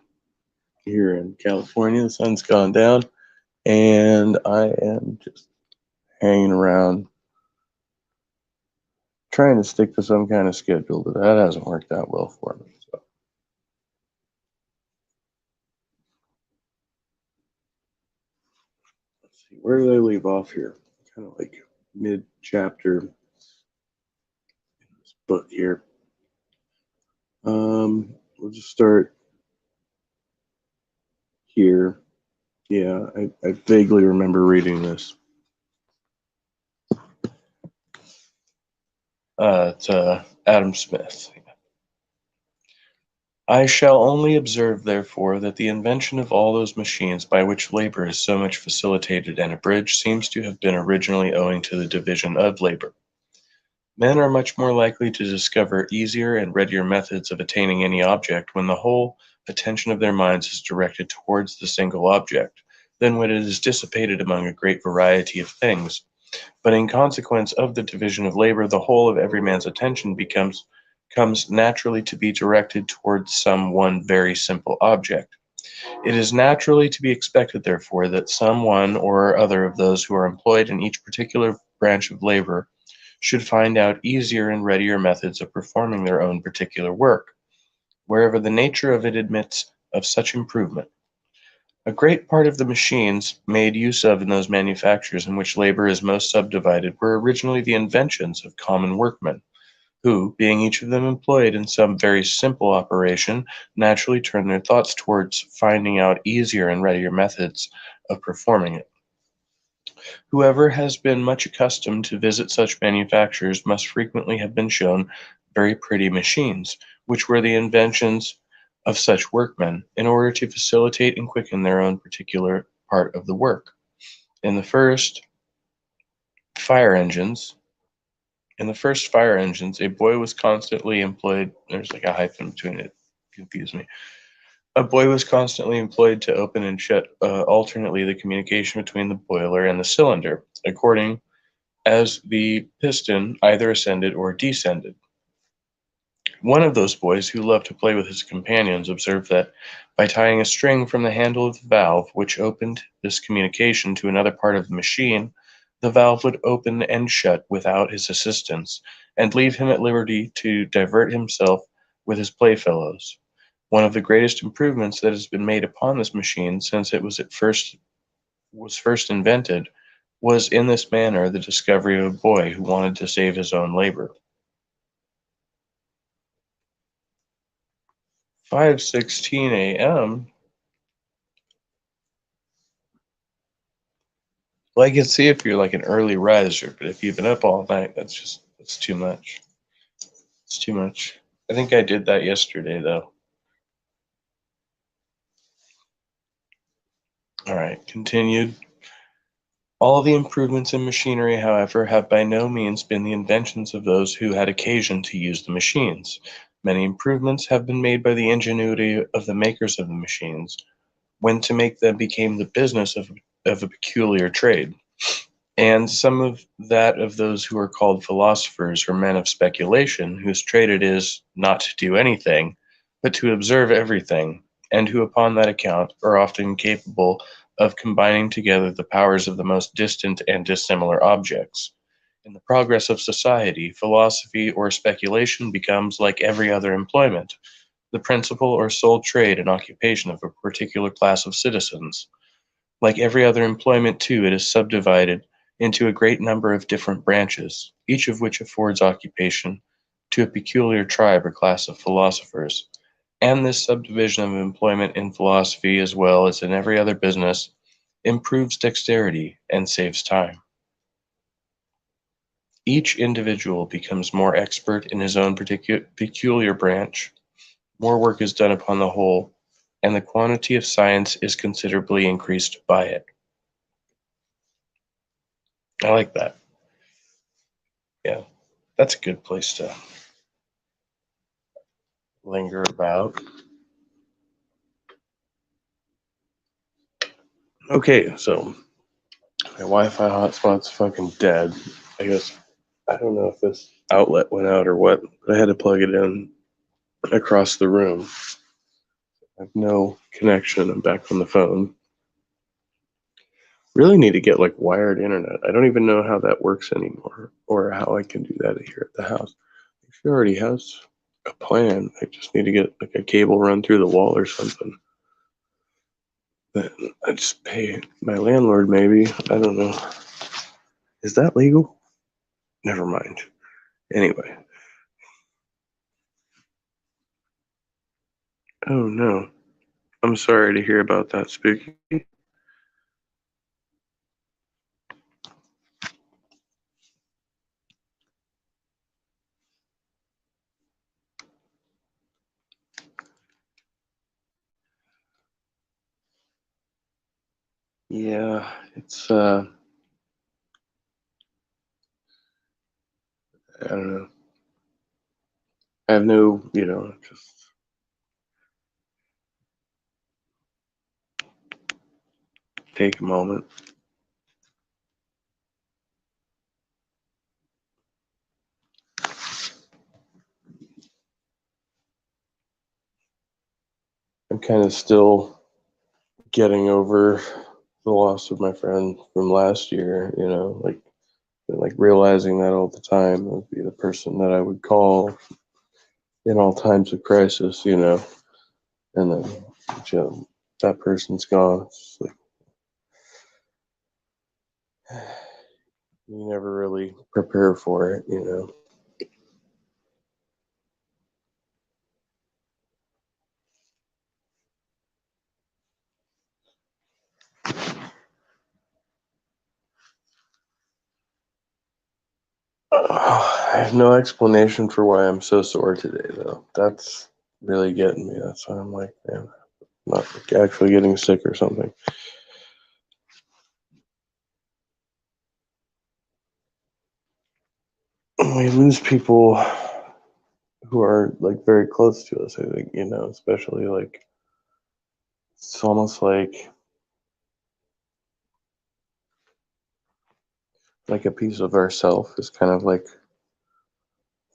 here in California. The sun's gone down, and I am just hanging around, trying to stick to some kind of schedule, but that hasn't worked out well for me. So. Let's see, where did I leave off here? Kind of like mid-chapter in this book here. We'll just start here. Yeah, I vaguely remember reading this. It's Adam Smith. I shall only observe, therefore, that the invention of all those machines by which labor is so much facilitated and abridged seems to have been originally owing to the division of labor. Men are much more likely to discover easier and readier methods of attaining any object when the whole attention of their minds is directed towards the single object, than when it is dissipated among a great variety of things. But in consequence of the division of labor, the whole of every man's attention comes naturally to be directed towards some one very simple object. It is naturally to be expected, therefore, that some one or other of those who are employed in each particular branch of labor should find out easier and readier methods of performing their own particular work, wherever the nature of it admits of such improvement. A great part of the machines made use of in those manufactures in which labor is most subdivided were originally the inventions of common workmen, who, being each of them employed in some very simple operation, naturally turn their thoughts towards finding out easier and readier methods of performing it. Whoever has been much accustomed to visit such manufactures must frequently have been shown very pretty machines, which were the inventions of such workmen, in order to facilitate and quicken their own particular part of the work. In the first fire engines, a boy was constantly employed. There's like a hyphen between it, confused me. A boy was constantly employed to open and shut alternately the communication between the boiler and the cylinder, according as the piston either ascended or descended. One of those boys, who loved to play with his companions, observed that by tying a string from the handle of the valve which opened this communication to another part of the machine, the valve would open and shut without his assistance, and leave him at liberty to divert himself with his playfellows. One of the greatest improvements that has been made upon this machine since it was first invented was in this manner the discovery of a boy who wanted to save his own labor. 5:16 a.m. Well, I can see if you're like an early riser, but if you've been up all night, that's too much. It's too much. I think I did that yesterday, though. All right, continued. All the improvements in machinery, however, have by no means been the inventions of those who had occasion to use the machines. Many improvements have been made by the ingenuity of the makers of the machines, when to make them became the business of a peculiar trade, and some of that of those who are called philosophers or men of speculation, whose trade it is not to do anything, but to observe everything, and who upon that account are often capable of combining together the powers of the most distant and dissimilar objects. In the progress of society, philosophy or speculation becomes, like every other employment, the principal or sole trade and occupation of a particular class of citizens. Like every other employment, too, it is subdivided into a great number of different branches, each of which affords occupation to a peculiar tribe or class of philosophers. And this subdivision of employment in philosophy, as well as in every other business, improves dexterity and saves time. Each individual becomes more expert in his own peculiar branch, more work is done upon the whole, and the quantity of science is considerably increased by it. I like that. Yeah, that's a good place to linger about. Okay, so my Wi-Fi hotspot's fucking dead. I guess, I don't know if this outlet went out or what, but I had to plug it in across the room. I have no connection. I'm back on the phone. Really need to get like wired internet. I don't even know how that works anymore, or how I can do that here at the house. She already has a plan. I just need to get like a cable run through the wall or something. Then I just pay my landlord, maybe. I don't know. Is that legal? Never mind. Anyway. Oh no. I'm sorry to hear about that, Spooky. Yeah, it's I don't know. I have no, just take a moment. I'm kind of still getting over the loss of my friend from last year, like realizing that all the time would be the person that I would call in all times of crisis, and then that person's gone. It's like you never really prepare for it. I have no explanation for why I'm so sore today, though. That's really getting me. That's why I'm like, man, I'm not actually getting sick or something. We lose people who are like very close to us, I think, especially like it's almost like a piece of ourself is kind of like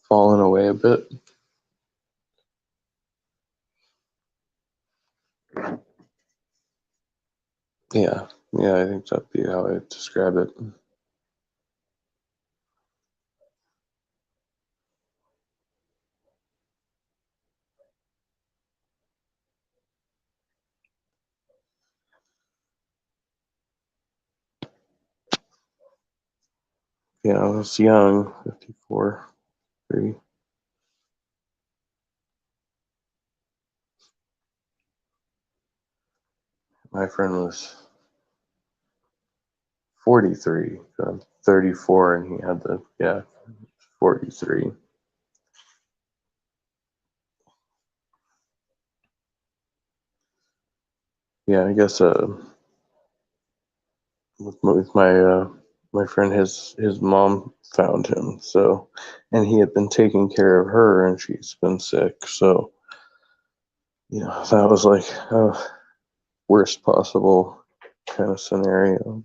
fallen away a bit. Yeah, I think that'd be how I describe it. Yeah, I was young, 54, 3. My friend was 43, so I'm 34, and he had 43. Yeah, I guess with my friend, his mom found him, so, and he had been taking care of her, and she's been sick, so that was like a worst possible kind of scenario.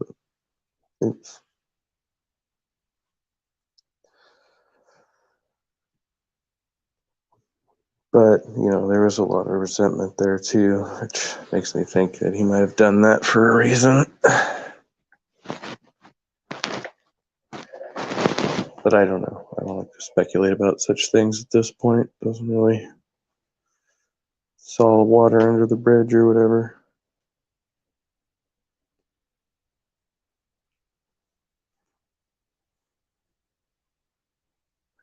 But there was a lot of resentment there too, which makes me think that he might have done that for a reason. But I don't know. I don't like to speculate about such things at this point. Doesn't really solve water under the bridge or whatever.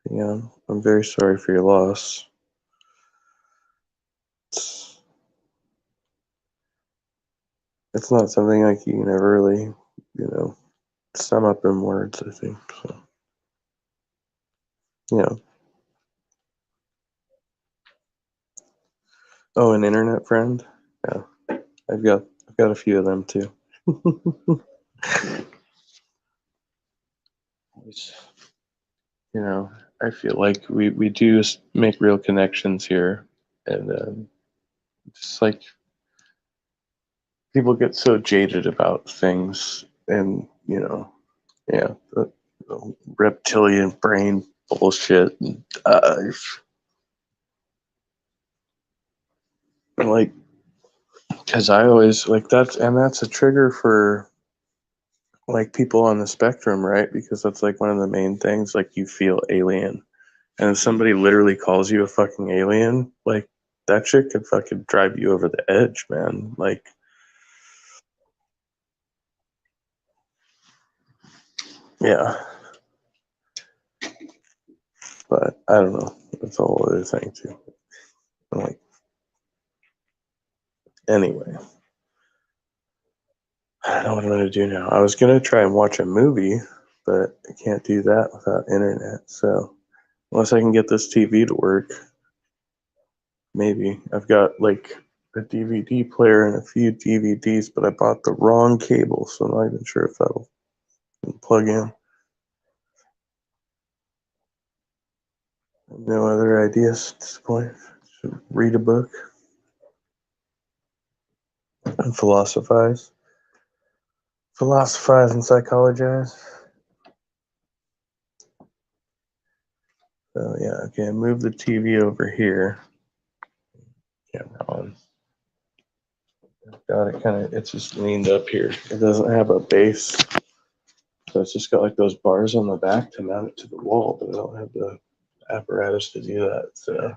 Yeah, I'm very sorry for your loss. It's not something like you can ever really, sum up in words, I think. So, yeah. Oh, an internet friend? Yeah. I've got a few of them too. I feel like we do make real connections here, and just like people get so jaded about things, and the reptilian brain bullshit, and like, because I always like that's a trigger for like people on the spectrum, right? Because that's like one of the main things, like you feel alien. And if somebody literally calls you a fucking alien, like that shit could fucking drive you over the edge, man. Like, yeah. But I don't know. That's a whole other thing too. I'm like, anyway. I don't know what I'm gonna do now. I was gonna try and watch a movie, but I can't do that without internet. So unless I can get this TV to work, maybe. I've got like a DVD player and a few DVDs, but I bought the wrong cable, so I'm not even sure if that'll plug in. No other ideas at this point. Should read a book and philosophize and psychologize. So yeah, okay, move the TV over here. Camera on. Got it it's just leaned up here. It doesn't have a base. So it's just got like those bars on the back to mount it to the wall, but I don't have the apparatus to do that. So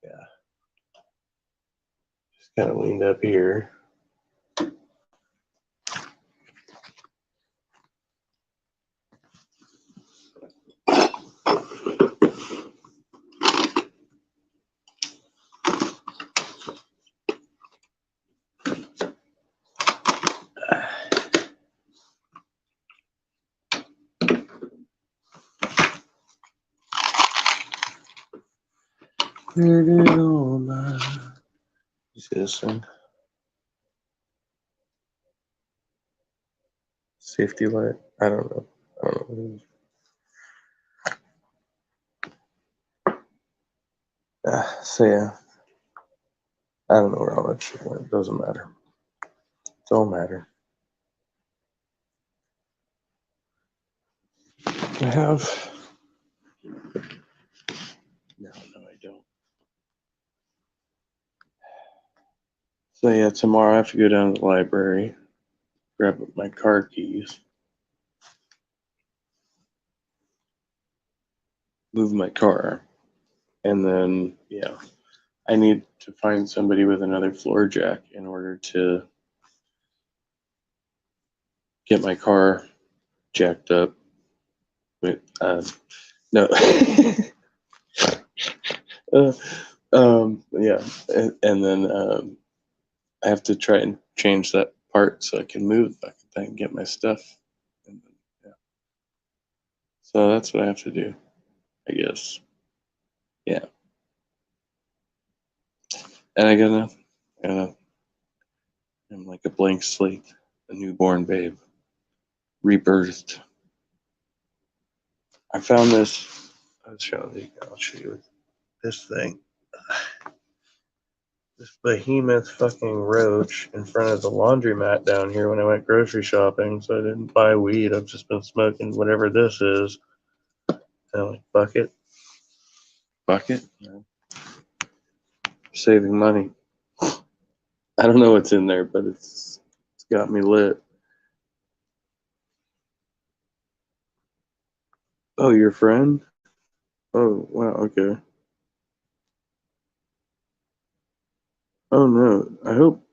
yeah. Just kind of leaned up here. You see this thing? Safety light? I don't know. What it is. So yeah. I don't know where all that shit went. It doesn't matter. It don't matter. I have. No, I don't. So yeah, tomorrow I have to go down to the library, grab up my car keys, move my car, and then yeah, I need to find somebody with another floor jack in order to get my car jacked up. Wait, no. Yeah, and then I have to try and change that part so I can move the fucking thing and get my stuff. And then, yeah. So that's what I have to do, I guess. Yeah. And I'm like a blank slate, a newborn babe, rebirthed. I found this. I'll show you this thing. This behemoth fucking roach in front of the laundromat down here when I went grocery shopping, so I didn't buy weed. I've just been smoking whatever this is. Like bucket. No. Saving money. I don't know what's in there, but it's got me lit. Oh, your friend? Oh, wow, okay. Oh no, I hope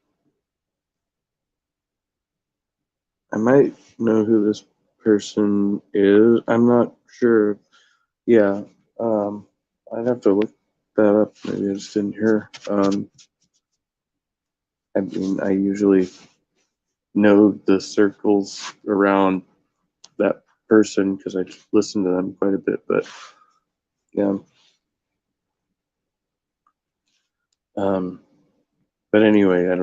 I might know who this person is. I'm not sure. Yeah, I'd have to look that up. Maybe I just didn't hear. I mean, I usually know the circles around that person because I listen to them quite a bit, but yeah. But anyway, I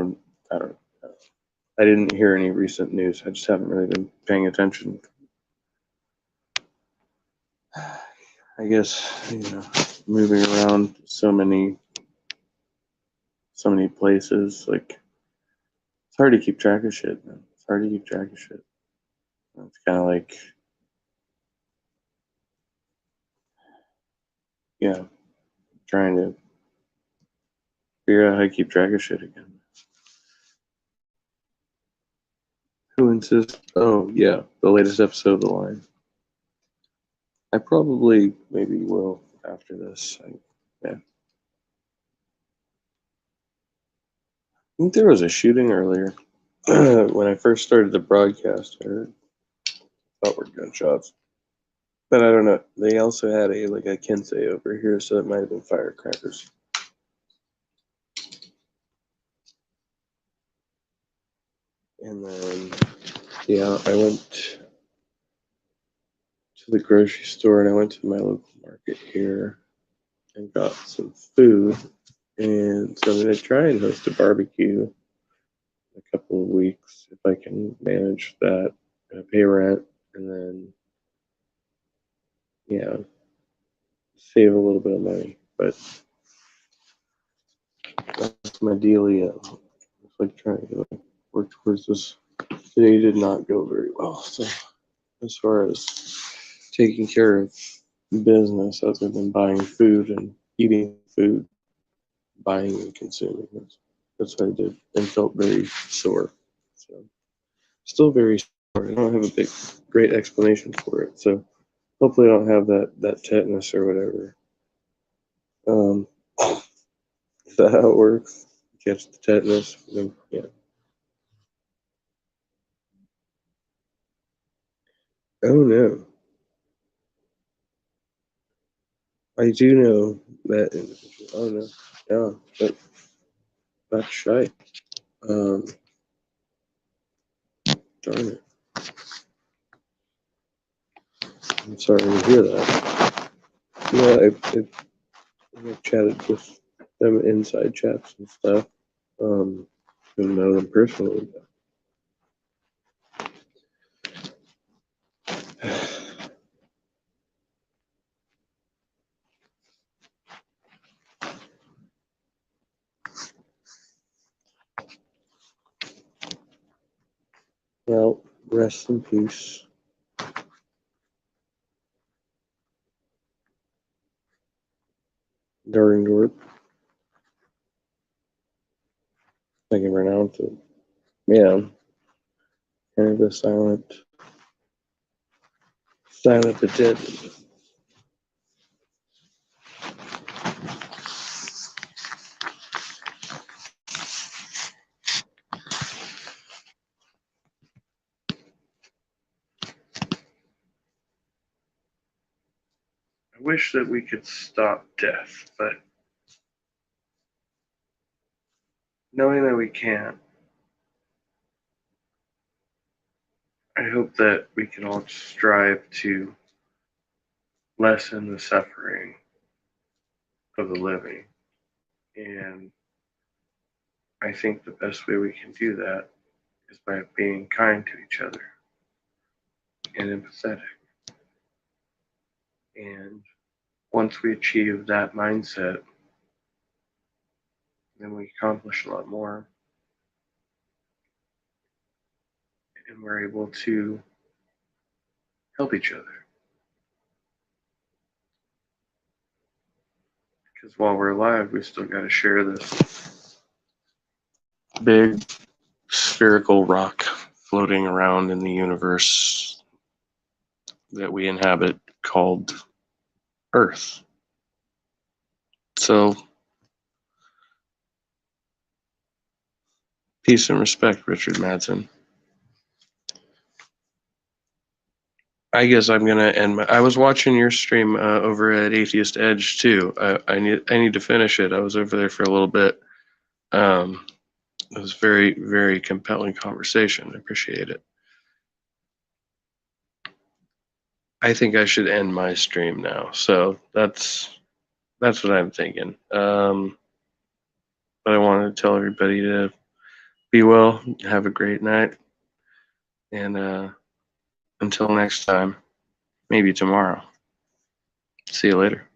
didn't hear any recent news. I just haven't really been paying attention. I guess, moving around so many places, like it's hard to keep track of shit, man. It's hard to keep track of shit. It's kind of like, yeah, trying to figure out how to keep track of shit again. Who insists? Oh, yeah, the latest episode of The Line. I probably maybe will after this. Yeah. I think there was a shooting earlier. When I first started the broadcast, I thought were gunshots. But I don't know. They also had a Kensei over here, so it might have been firecrackers. And then, yeah, I went to the grocery store and I went to my local market here and got some food. And so I'm going to try and host a barbecue in a couple of weeks if I can manage that, pay rent, and then, yeah, save a little bit of money. But that's my dealio. It's like trying to work towards this. Today did not go very well. So as far as taking care of business other than buying food and eating food, buying and consuming, that's what I did and felt very sore. So still very sore. I don't have a great explanation for it. So hopefully I don't have that tetanus or whatever. Is that how it works? Catch the tetanus? Then, yeah. Oh no. I do know that individual. Oh no. Yeah, but that's shy. Darn it. I'm sorry to hear that. Yeah, I've chatted with them inside chats and stuff. Didn't know them personally. Well, rest in peace. Darendorp. I can pronounce it. Yeah. Kind of a silent but deadly. I wish that we could stop death, but knowing that we can't, I hope that we can all strive to lessen the suffering of the living. And I think the best way we can do that is by being kind to each other and empathetic. And once we achieve that mindset, then we accomplish a lot more. And we're able to help each other. Because while we're alive, we still got to share this big spherical rock floating around in the universe that we inhabit called Earth. So, peace and respect, Richard Madsen. I guess I'm gonna end I was watching your stream over at Atheist Edge too. I need to finish it. I was over there for a little bit. It was very, very compelling conversation. I appreciate it. I think I should end my stream now. So that's what I'm thinking. But I wanted to tell everybody to be well, have a great night, and until next time, maybe tomorrow. See you later.